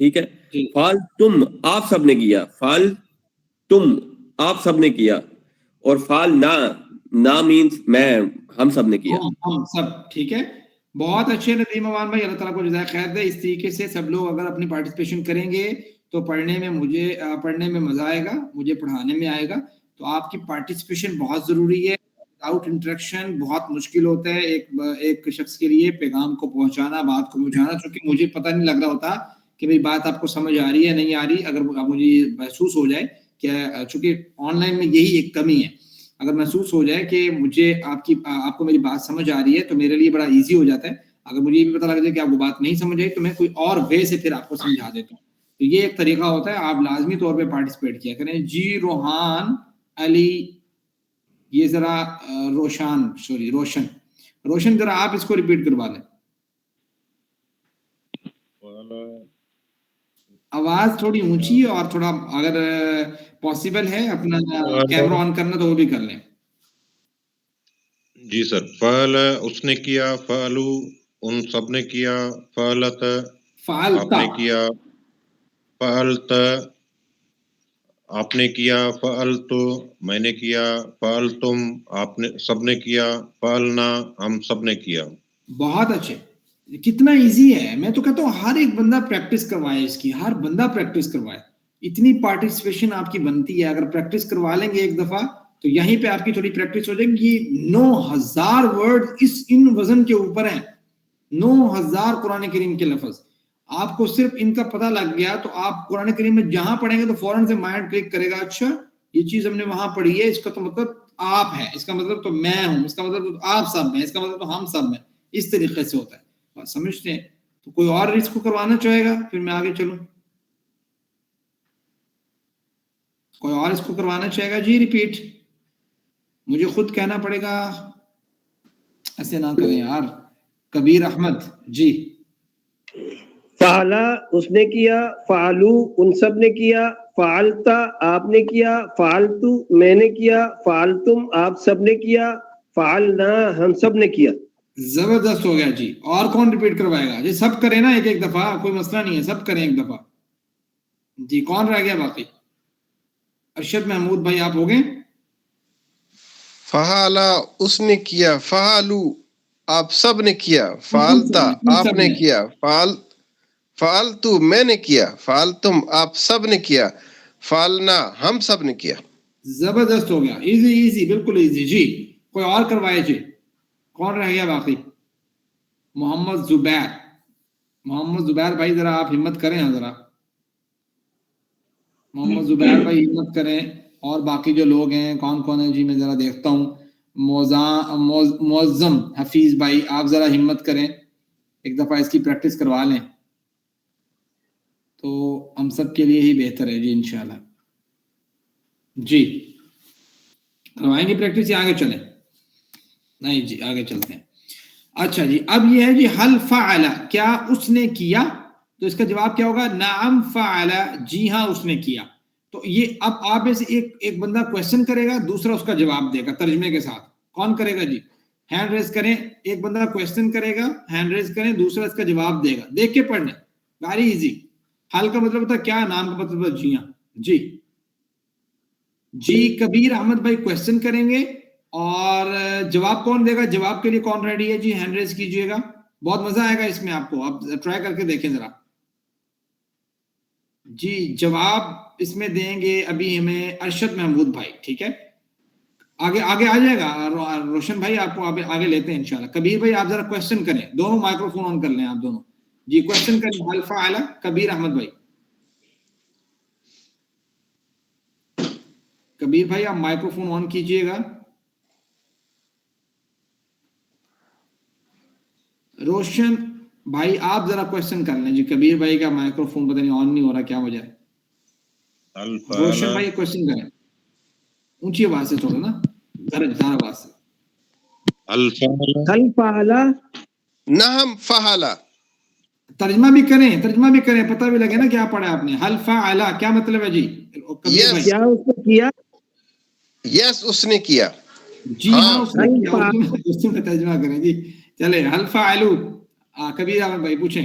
ٹھیک ہے. فعل تم آپ سب نے کیا, فعل تم آپ سب نے کیا, اور فعل نا مینس میں ہم سب نے کیا. ہم سب. ٹھیک ہے, بہت اچھے ندیم امان بھائی, اللہ تعالیٰ کو جزائے خیر دے. اس طریقے سے سب لوگ اگر اپنی پارٹیسپیشن کریں گے تو پڑھنے میں مزہ آئے گا, مجھے پڑھانے میں آئے گا. تو آپ کی پارٹیسپیشن بہت ضروری ہے. وداؤٹ انٹریکشن بہت مشکل ہوتا ہے ایک شخص کے لیے پیغام کو پہنچانا, بات کو پہنچانا, چونکہ مجھے پتہ نہیں لگ رہا ہوتا کہ بھئی بات آپ کو سمجھ آ رہی ہے نہیں آ رہی. اگر مجھے محسوس ہو جائے کہ چونکہ آن لائن میں یہی ایک کمی ہے, اگر محسوس ہو جائے کہ مجھے آپ کو میری بات سمجھ آ رہی ہے تو میرے لیے بڑا ایزی ہو جاتا ہے. اگر مجھے یہ بھی پتہ لگ جائے کہ آپ کو بات نہیں سمجھ آئی تو میں کوئی اور وے سے پھر آپ کو سمجھا دیتا ہوں. تو یہ ایک طریقہ ہوتا ہے, آپ لازمی طور پہ پارٹیسپیٹ کیا کریں. جی روحان علی, یہ ذرا روشن ذرا آپ اس کو ریپیٹ کروا دیں. آواز تھوڑی اونچی ہے اور تھوڑا اگر پاسبل ہے اپنا کیمرہ آن کرنا تو وہ بھی کر لیں. جی سر. فعل اس نے کیا, فعلو ان سب نے کیا, فعلت آپ نے کیا, فعلت آپ نے کیا, فعلت میں نے کیا, فعلتم آپ نے سب نے کیا, فعلنا ہم سب نے کیا. بہت اچھے, کتنا ایزی ہے. میں تو کہتا ہوں ہر ایک بندہ پریکٹس کروائے, اس کی ہر بندہ پریکٹس کروائے. اتنی پارٹیسپیشن آپ کی بنتی ہے. اگر پریکٹس کروا لیں گے ایک دفعہ تو یہیں پہ آپ کی تھوڑی پریکٹس ہو جائے گی. 9000 ورڈ ان وزن کے اوپر ہیں, 9000 قرآن کریم کے لفظ. آپ کو صرف ان کا پتہ لگ گیا تو آپ قرآن کریم میں جہاں پڑھیں گے تو فوراً سے مائنڈ کلک کرے گا, اچھا یہ چیز ہم نے وہاں پڑھی ہے, اس کا تو مطلب آپ ہے, اس کا مطلب تو میں ہوں, اس کا مطلب تو آپ سب ہیں, اس کا مطلب تو ہم سب ہیں. اس طریقے سے ہوتا ہے. بات سمجھتے ہیں؟ تو کوئی اور اس کو کروانا چاہے گا, پھر میں آگے چلوں. کوئی اور اس کو کروانا چاہے گا؟ جی ریپیٹ. مجھے خود کہنا پڑے گا, ایسے نہ کریں یار. کبیر احمد جی. فعلا اس نے کیا, فعلو ان سب نے کیا, فعلتا آپ نے کیا, فعلتو میں نے کیا, فعلتم آپ سب نے کیا, فعلنا ہم سب نے کیا. زبردست ہو گیا جی. اور کون ریپیٹ کروائے گا جی؟ سب کریں نا ایک دفعہ, کوئی مسئلہ نہیں ہے, سب کریں ایک دفعہ. جی کون رہ گیا باقی؟ ارشد محمود بھائی آپ ہو گئے. فعلا اس نے کیا, فعلو آپ سب نے کیا, فعلتا آپ نے کیا, فعلتو میں نے کیا, فعلتم آپ سب نے کیا, فعلنا ہم سب نے کیا. زبردست ہو گیا, ایزی بالکل ایزی. جی کوئی اور کروائے جی. کون رہ گیا باقی؟ محمد زبیر بھائی ذرا آپ ہمت کریں, ذرا محمد زبیر بھائی ہمت کریں. اور باقی جو لوگ ہیں کون ہیں جی, میں ذرا دیکھتا ہوں. معظم حفیظ بھائی آپ ذرا ہمت کریں, ایک دفعہ اس کی پریکٹس کروا لیں تو ہم سب کے لیے ہی بہتر ہے جی انشاءاللہ. جی کروائیں گے پریکٹس یا آگے چلیں؟ نہیں جی آگے چلتے ہیں. اچھا جی, اب یہ ہے جی حل فعل, کیا اس نے کیا؟ تو اس کا جواب کیا ہوگا؟ نعم فعل, جی ہاں اس نے کیا. تو یہ اب آپ میں سے ایک بندہ کوشچن کرے گا, دوسرا اس کا جواب دے گا ترجمے کے ساتھ. کون کرے گا جی؟ ہینڈ ریز کریں. ایک بندہ کوشچن کرے گا, ہینڈ ریز کریں, دوسرا اس کا جواب دے گا. دیکھ کے پڑھنا, ویری ایزی. حل کا مطلب ہوتا ہے کیا, نام کا مطلب ہوتا ہے جی ہاں. جی کبیر احمد بھائی کوشچن کریں گے اور جواب کون دے گا؟ جواب کے لیے کون ریڈی ہے جی؟ ہینڈ ریز کیجئے گا. بہت مزہ آئے گا اس میں آپ کو, آپ ٹرائی کر کے دیکھیں ذرا. جی جواب اس میں دیں گے ابھی ہمیں ارشد محمود بھائی. ٹھیک ہے, آگے آ جائے گا. روشن بھائی آپ کو آگے لیتے ہیں انشاءاللہ. کبیر بھائی آپ ذرا کوشچن کریں, دونوں مائکرو فون آن کر لیں آپ دونوں. جی کوشچن کریں حل فعل. کبیر احمد بھائی, کبیر بھائی آپ مائکرو فون آن کیجئے گا. روشن بھائی آپ ذرا کوشچن کر لیں جی. کبیر بھائی کا مائکرو فون پتہ نہیں آن نہیں ہو رہا, کیا وجہ ہے؟ روشن بھائی کوشچن کریں, اونچی آواز سے تھوڑا نا, دار آواز سے. حل فعلا نعم فعلا, ترجمہ بھی کریں, پتہ بھی لگے نا کیا پڑھا آپ نے. حل فعل کیا مطلب ہے جی؟ کبیر بھائی کیا اس نے کیا, یس اس نے کیا, جی ہاں اس نے کیا. اردو میں ترجمہ کریں جی. چلے حل فعلو. کبیر احمد بھائی پوچھیں.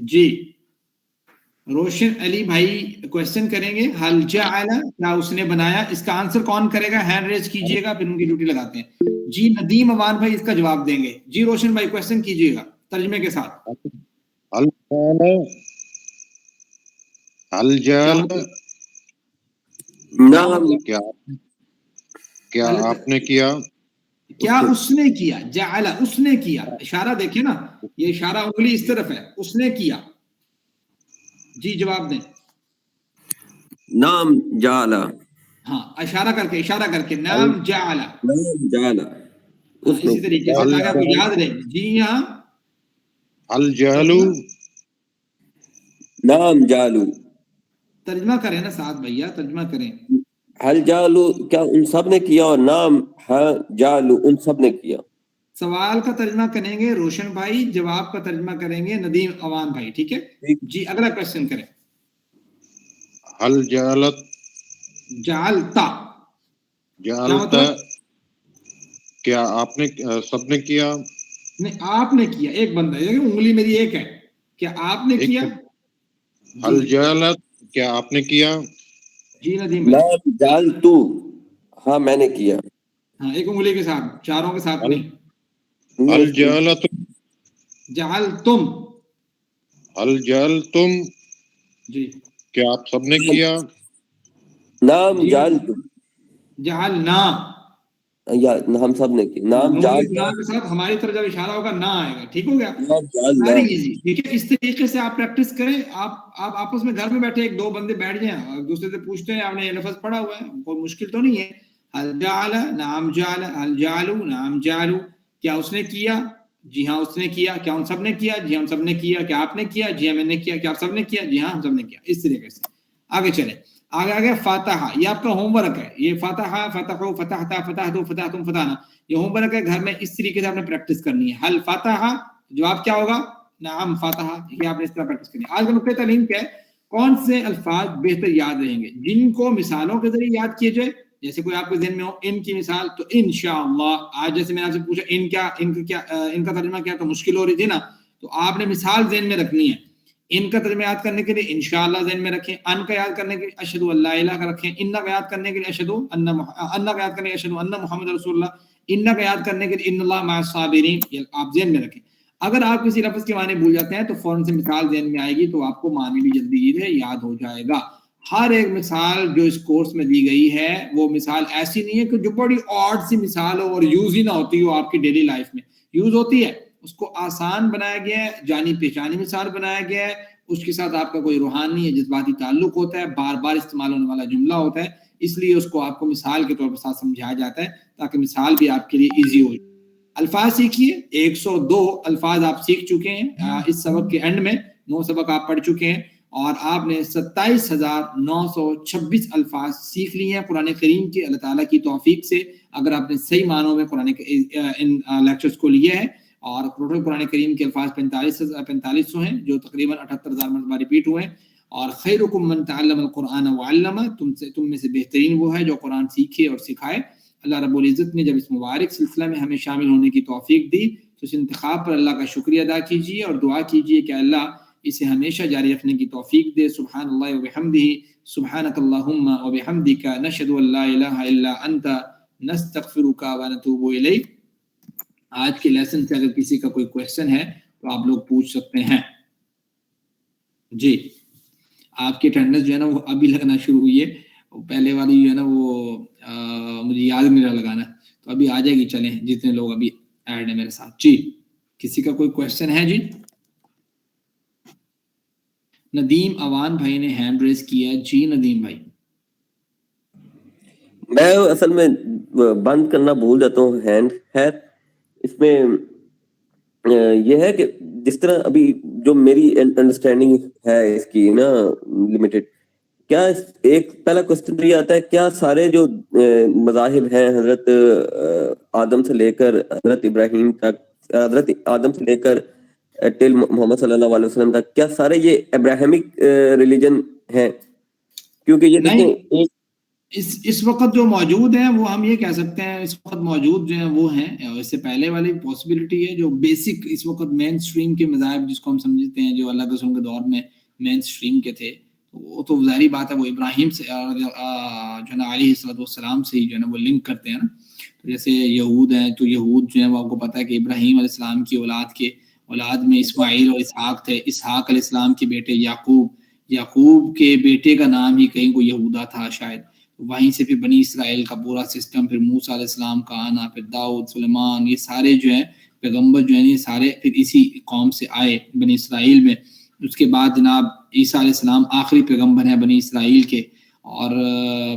جی روشن علی بھائی کوشچن کریں گے حل جعل کیا اس نے بنایا, اس کا آنسر کون کرے گا؟ ہینڈ ریز کیجئے گا, پھر ان کی ڈیوٹی لگاتے ہیں. جی ندیم امان بھائی اس کا جواب دیں گے. جی روشن بھائی کوشچن کیجئے گا ترجمے کے ساتھ. الجال نعم کیا آپ نے کیا, کیا اس نے کیا, جعل اس نے کیا, اشارہ دیکھیں نا, یہ اشارہ انگلی اس طرف ہے, اس نے کیا. جی جواب دیں. نعم جعل, ہاں اشارہ کر کے نام جعل, نعم جعل, اس نے اسی طریقے سے تاکہ آپ کو یاد رہے. جی ہاں الجہلو نعم جعلو, ترجمہ کریں نا ساتھ بھیا, ترجمہ کریں. حل جعلو کیا ان سب نے کیا, اور نعم جعلو ان سب نے کیا. سوال کا ترجمہ کریں گے روشن بھائی, جواب کا ترجمہ کریں گے ندیم اوان بھائی, ٹھیک ہے. جی اگلا کوشچن کریں. حل جعلت جعلتا, جعلتا کیا آپ نے سب نے کیا, نہیں آپ نے کیا, ایک بندہ, انگلی میری ایک ہے, کیا آپ نے کیا. حل جعلت کیا آپ نے کیا, جی ندیم بھائی. نعم جعلتو, ہاں میں نے کیا. ہاں ایک انگلی کے ساتھ, چاروں کے ساتھ نہیں. الجعلت جعلتم, الجعلتم جی کیا آپ سب نے کیا, نعم جی جعلتو, جعلنا, یا ہم سب نے کیا. نعم جعلنا, کے ساتھ ہماری طرف جب اشارہ ہوگا نہ آئے گا, ٹھیک ہو گیا. نعم جعلنا. ویری ایزی, ٹھیک ہے. اس طریقے سے آپ پریکٹس کریں. آپ آپس میں گھر میں بیٹھے ایک دو بندے بیٹھ جائیں اور دوسرے سے پوچھتے ہیں آپ نے یہ لفظ پڑھا ہوا ہے, کوئی مشکل تو نہیں ہے. حل جعل نعم جعل, حل جعلو نعم جعلو, کیا اس نے کیا, جی ہاں اس نے کیا. کیا ان سب نے کیا, جی ہم سب نے کیا. کیا آپ نے کیا, جی ہاں میں نے کیا. کیا آپ سب نے کیا, جی ہاں ہم سب نے کیا. اس طریقے سے آگے چلیں. آگے فاتحہ, یہ آپ کا ہوم ورک ہے. یہ فاتحہ, فتحو, فتحتا, فتحتو, فتحتم, فتحنا, یہ ہوم ورک ہے. گھر میں اس طریقے سے آپ نے پریکٹس کرنی ہے. حل فاتحہ, جواب کیا ہوگا, نعم فاتحہ. یہ آپ نے اس طرح پریکٹس کرنی ہے. آج کا نقطہ تعلیم کیا ہے, کون سے الفاظ بہتر یاد رہیں گے, جن کو مثالوں کے ذریعے یاد کیے جائے. جیسے کوئی آپ کے ذہن میں ہو ان کی مثال, تو انشاءاللہ. آج جیسے میں نے آپ سے پوچھا ان کا ترجمہ کیا, تو مشکل ہو رہی تھی نا, تو آپ نے مثال ذہن میں رکھنی ہے. ان کا ترجمہ یاد کرنے کے لیے انشاءاللہ ذہن میں رکھیں. ان کا یاد کرنے کے لیے اشہدو ان لا الہ کا رکھیں. ان کا یاد کرنے کے لیے اشہدو ان کا یاد کرنے کے لیے اشہدو ان محمد رسول اللہ. ان کا یاد کرنے کے لیے ان اللہ مع الصابرین, یہ آپ ذہن میں رکھیں. اگر آپ کسی لفظ کے معنی بھول جاتے ہیں تو فوراً سے مثال ذہن میں آئے گی, تو آپ کو معنی بھی جلدی سے یاد ہو جائے گا. ہر ایک مثال جو اس کورس میں دی گئی ہے وہ مثال ایسی نہیں ہے کہ جو بڑی آڈ سی مثال ہو اور یوز ہی نہ ہوتی ہو آپ کی ڈیلی لائف میں, یوز ہوتی ہے. اس کو آسان بنایا گیا ہے, جانی پہچانی مثال بنایا گیا ہے. اس کے ساتھ آپ کا کوئی روحانی یا جذباتی تعلق ہوتا ہے, بار بار استعمال ہونے والا جملہ ہوتا ہے, اس لیے اس کو آپ کو مثال کے طور پر ساتھ سمجھایا جاتا ہے تاکہ مثال بھی آپ کے لیے ایزی ہو. الفاظ سیکھیے. 102 الفاظ آپ سیکھ چکے ہیں اس سبق کے اینڈ میں. 9 سبق آپ پڑھ چکے ہیں اور آپ نے 27,926 الفاظ سیکھ لیے ہیں قرآن کریم کے, اللہ تعالیٰ کی توفیق سے. اگر آپ نے صحیح معنوں میں قرآن ان لیکچرز کو لیے ہیں, اور ٹوٹل قرآن کریم کے الفاظ 4500 ہیں جو تقریباً 78,000 مرتبہ ریپیٹ ہوئے ہیں. اور خیرکم من تعلم القرآن وعلمہ, تم میں سے بہترین وہ ہے جو قرآن سیکھے اور سکھائے. اللہ رب العزت نے جب اس مبارک سلسلہ میں ہمیں شامل ہونے کی توفیق دی تو اس انتخاب پر اللہ کا شکریہ ادا کیجیے اور دعا کیجیے کہ اللہ اسے ہمیشہ جاری رکھنے کی توفیق دے. سبحان اللہ و بحمدہ, سبحانک اللہم و بحمدک, نشہد ان لا الہ الا انت, نستغفرک و نتوب الیک. آج کے لیسن سے اگر کسی کا کوئی کوئسچن ہے تو آپ لوگ پوچھ سکتے ہیں. جی آپ کی اٹینڈنس جو ہے نا وہ ابھی لگنا شروع ہوئی ہے. پہلے والی جو ہے نا وہ مجھے یاد نہیں رہا لگانا, تو ابھی آ جائے گی. چلیں جتنے لوگ ابھی ایڈ ہیں میرے ساتھ. جی کسی کا کوئی کوئسچن ہے؟ جی ندیم اوان بھائی نے ہینڈ ریز کیا. جی ندیم بھائی. میں اصل میں بند کرنا بھول جاتا ہوں ہینڈ. ہے اس میں یہ ہے کہ جس طرح ابھی جو میری انڈرسٹینڈنگ ہے اس کی نا لمیٹڈ, کیا ایک پہلا کوسچن یہ آتا ہے, کیا سارے جو مذاہب ہیں حضرت آدم سے لے کر حضرت ابراہیم تک, حضرت آدم سے لے کر ٹل محمد صلی اللہ علیہ وسلم تک, کیا سارے یہ ابراہیمک ریلیجن ہیں؟ کیونکہ یہ دیکھیں اس وقت جو موجود ہیں وہ ہم یہ کہہ سکتے ہیں اس وقت موجود جو ہیں وہ ہیں. اس سے پہلے والی پاسبلٹی ہے جو بیسک اس وقت مین سٹریم کے مذاہب جس کو ہم سمجھتے ہیں جو اللہ کے رسول کے دور میں مین سٹریم کے تھے, وہ تو ظاہری بات ہے وہ ابراہیم سے جو ہے نا علیہ السلام سے ہی جو ہے نا وہ لنک کرتے ہیں نا. تو جیسے یہود ہیں تو یہود جو ہیں وہ آپ کو پتہ ہے کہ ابراہیم علیہ السلام کی اولاد میں اسماعیل اور اسحاق تھے. اسحاق علیہ السلام کے بیٹے یعقوب کے بیٹے کا نام ہی کہیں کو یہودا تھا شاید. وہیں سے پھر بنی اسرائیل کا پورا سسٹم, پھر موسیٰ علیہ السلام کا آنا, پھر داؤد, سلیمان, یہ سارے جو ہیں پیغمبر جو ہیں یہ سارے پھر اسی قوم سے آئے بنی اسرائیل میں. اس کے بعد جناب عیسیٰ علیہ السلام آخری پیغمبر ہیں بنی اسرائیل کے, اور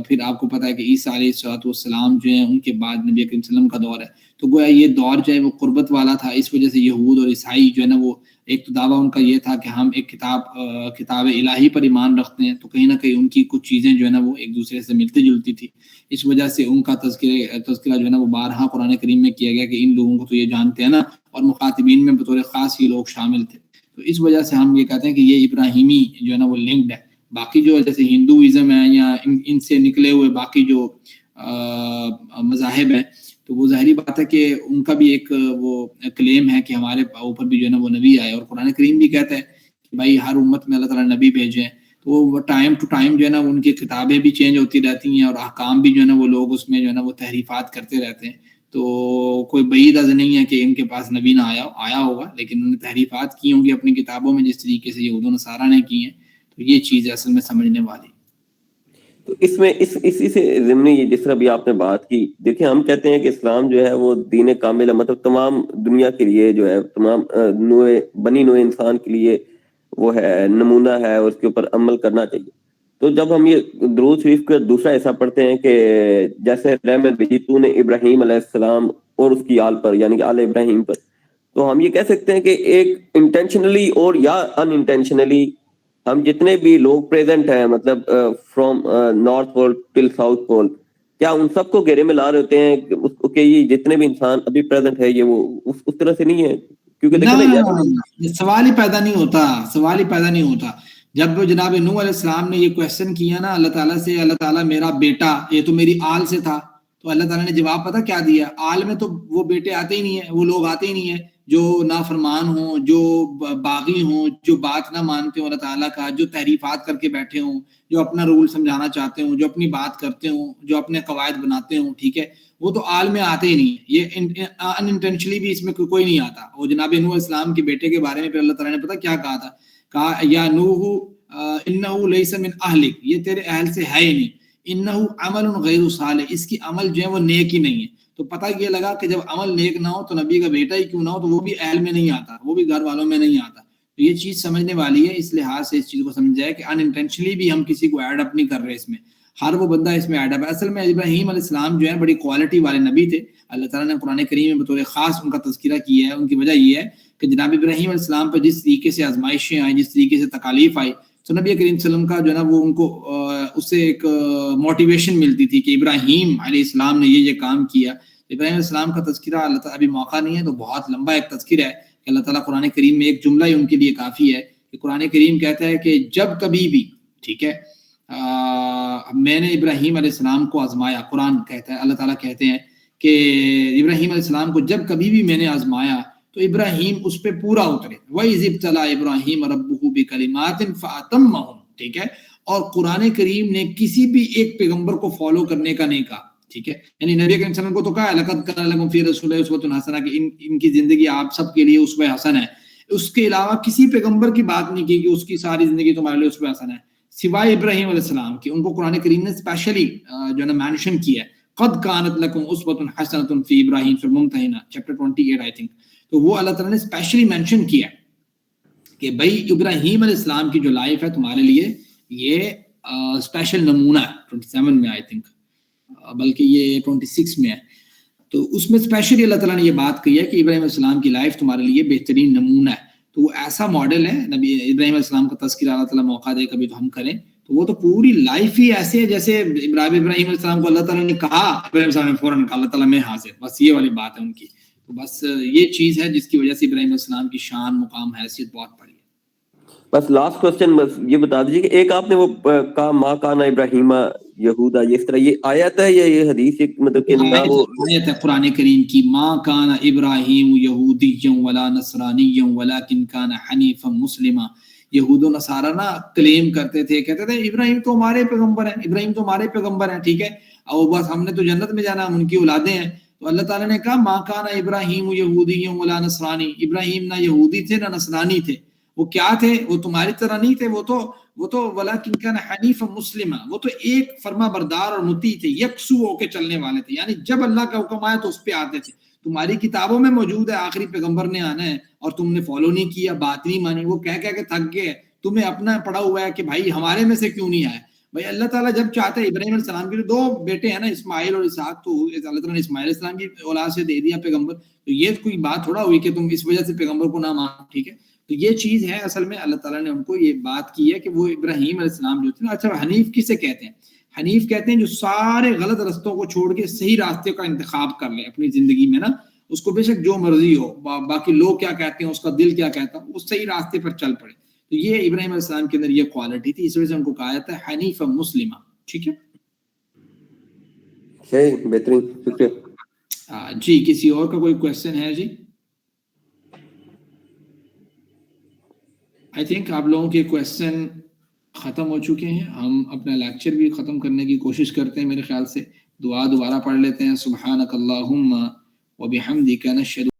پھر آپ کو پتہ ہے کہ عیسیٰ علیہ السلام جو ہیں ان کے بعد نبی کریم صلی اللہ علیہ وسلم کا دور ہے. تو گویا یہ دور جو ہے وہ قربت والا تھا, اس وجہ سے یہود اور عیسائی جو ہے نا وہ ایک تو دعویٰ ان کا یہ تھا کہ ہم ایک کتاب الہی پر ایمان رکھتے ہیں, تو کہیں نہ کہیں ان کی کچھ چیزیں جو ہے نا وہ ایک دوسرے سے ملتی جلتی تھی. اس وجہ سے ان کا تذکرہ جو ہے نا وہ بارہا قرآن کریم میں کیا گیا کہ ان لوگوں کو تو یہ جانتے ہیں نا, اور مخاطبین میں بطور خاص یہ لوگ شامل تھے. تو اس وجہ سے ہم یہ کہتے ہیں کہ یہ ابراہیمی جو ہے نا وہ لنکڈ ہے. باقی جو جیسے ہندوازم ہے یا ان سے نکلے ہوئے باقی جو مذاہب ہیں, تو وہ ظاہری بات ہے کہ ان کا بھی ایک وہ کلیم ہے کہ ہمارے اوپر بھی جو ہے نا وہ نبی آئے, اور قرآن کریم بھی کہتا ہے کہ بھائی ہر امت میں اللہ تعالیٰ نبی بھیجے ہیں. تو وہ ٹائم ٹو ٹائم جو ہے نا ان کی کتابیں بھی چینج ہوتی رہتی ہیں, اور احکام بھی جو ہے نا وہ لوگ اس میں جو ہے نا وہ تحریفات کرتے رہتے ہیں. تو کوئی بعید از نہیں ہے کہ ان کے پاس نبی نہ آیا ہوگا, لیکن انہوں نے تحریفات کی ہوں گی اپنی کتابوں میں جس طریقے سے یہود و نصارہ نے کی ہیں. تو یہ چیز اصل میں سمجھنے والی. تو اس میں اسی سے ضمنی جس طرح بھی آپ نے بات کی, دیکھیں ہم کہتے ہیں کہ اسلام جو ہے وہ دین کامل ہے, مطلب تمام دنیا کے لیے جو ہے تمام بنی نوع انسان کے لیے وہ ہے, نمونہ ہے, اور اس کے اوپر عمل کرنا چاہیے. تو جب ہم یہ درود شریف کا دوسرا حصہ پڑھتے ہیں کہ جیسے رحمت بھیجی تو نے ابراہیم علیہ السلام اور اس کی آل پر, یعنی کہ آل ابراہیم پر, تو ہم یہ کہہ سکتے ہیں کہ ایک انٹینشنلی اور یا ان انٹینشنلی ہم جتنے بھی لوگ پریزنٹ ہیں, مطلب from north pole till south pole, کیا ان سب کو گھیرے میں لا رہے ہوتے ہیں کہ یہ جتنے بھی انسان ابھی پریزنٹ ہے یہ وہ اس طرح سے نہیں ہے؟ کیونکہ دیکھیں سوال ہی پیدا نہیں ہوتا. جب جناب نوح علیہ السلام نے یہ کویسچن کیا نا اللہ تعالیٰ سے, اللہ تعالیٰ میرا بیٹا یہ تو میری آل سے تھا, تو اللہ تعالیٰ نے جواب پتہ کیا دیا, آل میں تو وہ بیٹے آتے ہی نہیں ہیں, وہ لوگ آتے ہی نہیں ہیں جو نافرمان ہوں, جو باغی ہوں, جو بات نہ مانتے ہوں اللہ تعالیٰ کا, جو تحریفات کر کے بیٹھے ہوں, جو اپنا رول سمجھانا چاہتے ہوں, جو اپنی بات کرتے ہوں, جو اپنے قواعد بناتے ہوں, ٹھیک ہے, وہ تو آل میں آتے ہی نہیں. یہ ان انٹینشنلی بھی اس میں کوئی نہیں آتا. اور جناب نوح علیہ السلام کے بیٹے کے بارے میں پھر اللہ تعالیٰ نے پتہ کیا کہا تھا, کہا یا نوح انہ لیس من اہلک, یہ تیرے اہل سے ہے ہی نہیں, انہ عمل غیر صالح, اس کی عمل جو ہے وہ نیک ہی نہیں ہے. تو پتہ یہ لگا کہ جب عمل نیک نہ ہو تو نبی کا بیٹا ہی کیوں نہ ہو, تو وہ بھی اہل میں نہیں آتا, وہ بھی گھر والوں میں نہیں آتا. تو یہ چیز سمجھنے والی ہے, اس لحاظ سے اس چیز کو سمجھ جائے کہ ان انٹینشنلی بھی ہم کسی کو ایڈ اپ نہیں کر رہے اس میں, ہر وہ بندہ اس میں ایڈ اپ ہے. اصل میں ابراہیم علیہ السلام جو ہے بڑی کوالٹی والے نبی تھے. اللہ تعالیٰ نے قرآن کریم میں بطور خاص ان کا تذکرہ کیا ہے. ان کی وجہ یہ ہے کہ جناب ابراہیم علیہ السلام پر جس طریقے سے آزمائشیں آئیں, جس طریقے سے تکالیف آئی, تو نبی کریم صلی اللہ علیہ وسلم کا جو ہے نا وہ ان کو اس سے ایک موٹیویشن ملتی تھی کہ ابراہیم علیہ السلام نے یہ کام کیا. ابراہیم علیہ السلام کا تذکرہ اللہ تعالیٰ ابھی موقع نہیں ہے تو بہت لمبا ایک تذکرہ ہے کہ اللہ تعالیٰ قرآن کریم میں ایک جملہ ہی ان کے لیے کافی ہے کہ قرآن کریم کہتا ہے کہ جب کبھی بھی, ٹھیک ہے, میں نے ابراہیم علیہ السلام کو آزمایا. قرآن کہتا ہے, اللہ تعالیٰ کہتے ہیں کہ ابراہیم علیہ السلام کو جب کبھی بھی میں نے آزمایا تو ابراہیم اس پہ پورا اترے. وَإِذِ ابْتَلَىٰ إِبْرَاهِيمَ رَبُّهُ بِكَلِمَاتٍ فَأَتَمَّهُنَ, ٹھیک ہے. اور قرآن کریم نے کسی بھی ایک پیغمبر کو فالو کرنے کا نہیں کہا, ٹھیک ہے, یعنی نبی کریم صلی اللہ علیہ وسلم کو تو کہا لَقَدْ كَانَ لَكُمْ فِي رَسُولِ اللَّهِ أُسْوَةٌ حَسَنَةٌ کہ ان کی زندگی آپ سب کے لیے اسوہ حسن ہے. اس کے علاوہ کسی پیغمبر کی بات نہیں کی کہ اس کی ساری زندگی تمہارے لیے اسوہ حسن ہے سوائے ابراہیم علیہ السلام کی. ان کو قرآن کریم نے اسپیشلی جو ہے نا مینشن کیا ہے, قَدْ كَانَتْ لَكُمْ أُسْوَةٌ حَسَنَةٌ فِي إِبْرَاهِيمَ سورۃ ممتحنہ چیپٹر 28 آئی تھنک. تو وہ اللہ تعالیٰ نے اسپیشلی مینشن کیا کہ بھائی ابراہیم علیہ السلام کی جو لائف ہے تمہارے لیے یہ اسپیشل نمونہ ہے. 27 میں آئی تھنک, بلکہ یہ 26 میں ہے. تو اس میں اسپیشلی اللہ تعالیٰ نے یہ بات کہی ہے کہ ابراہیم علیہ السلام کی لائف تمہارے لیے بہترین نمونہ ہے. تو وہ ایسا ماڈل ہے. نبی ابراہیم علیہ السلام کا تذکرہ اللہ تعالیٰ موقع دے کبھی تو ہم کریں, تو وہ تو پوری لائف ہی ایسے ہے جیسے ابراہیم علیہ السلام کو اللہ تعالیٰ نے کہا, ابراہیم علیہ السلام نے فوراً کہا اللہ تعالیٰ میں حاضر, بس یہ والی بات ہے ان کی. تو بس یہ چیز ہے جس کی وجہ سے ابراہیم علیہ السلام کی شان, مقام, حیثیت بہت بڑی ہے. بس لاسٹ کوسچن بس یہ بتا دیجیے کہ ایک آپ نے وہ کہا ماں کانا ابراہیم یہودا، یہ اس طرح یہ آیت ہے یا یہ حدیث ایک مطلب کہ نہ وہ آیت ہے قرآن کریم کی، ما کان ابراہیم یہودیا ولا نصرانیا ولکن کان حنیفا مسلما. یہود و نصارہ نا کلیم کرتے تھے، کہتے تھے ابراہیم تو ہمارے پیغمبر ہیں، ابراہیم تو ہمارے پیغمبر ہیں، ٹھیک ہے، اور بس ہم نے تو جنت میں جانا، ہم ان کی اولادیں ہیں. تو اللہ تعالیٰ نے کہا ما کان ابراہیم یہودی ولا نصرانی، ابراہیم نہ یہودی تھے نہ نصرانی تھے. وہ کیا تھے؟ وہ تمہاری طرح نہیں تھے، وہ تو ولکن کان حنیفا مسلما، وہ تو ایک فرما بردار اور مطیع تھے، یکسو ہو کے چلنے والے تھے. یعنی جب اللہ کا حکم آیا تو اس پہ آتے تھے. تمہاری کتابوں میں موجود ہے آخری پیغمبر نے آنا ہے اور تم نے فالو نہیں کیا، بات نہیں مانی، وہ کہہ کے تھک گئے. تمہیں اپنا پڑا ہوا ہے کہ بھائی ہمارے میں سے کیوں نہیں آئے. بھائی اللہ تعالیٰ جب چاہتا ہے، ابراہیم علیہ السلام کے 2 بیٹے ہیں نا، اسماعیل اور اسحاق، تو اللہ تعالیٰ نے اسماعیل علیہ السلام کی اولاد سے دے دیا پیغمبر. تو یہ کوئی بات تھوڑا ہوئی کہ تم اس وجہ سے پیغمبر کو نہ مانو، ٹھیک ہے. تو یہ چیز ہے اصل میں اللہ تعالیٰ نے ان کو یہ بات کی ہے کہ وہ ابراہیم علیہ السلام جو تھے نا. اچھا حنیف کسے کہتے ہیں؟ حنیف کہتے ہیں جو سارے غلط رستوں کو چھوڑ کے صحیح راستے کا انتخاب کر لے اپنی زندگی میں نا. اس کو بے شک جو مرضی ہو، باقی لوگ کیا کہتے ہیں، اس کا دل کیا کہتا ہے، وہ صحیح راستے پر چل پڑے. تو یہ ابراہیم علیہ السلام کے اندر یہ کوالٹی تھی، اس وجہ سے ان کو کہا جاتا ہے حنیف مسلمہ. ٹھیک ہے، صحیح، بہترین، شکریہ. جی کسی اور کا کوئی کوشچن ہے؟ جی آئی تھنک آپ لوگوں کے کوشچن ختم ہو چکے ہیں. ہم اپنا لیکچر بھی ختم کرنے کی کوشش کرتے ہیں. میرے خیال سے دعا دوبارہ پڑھ لیتے ہیں. سبحانک اللہم و بحمدک نشہد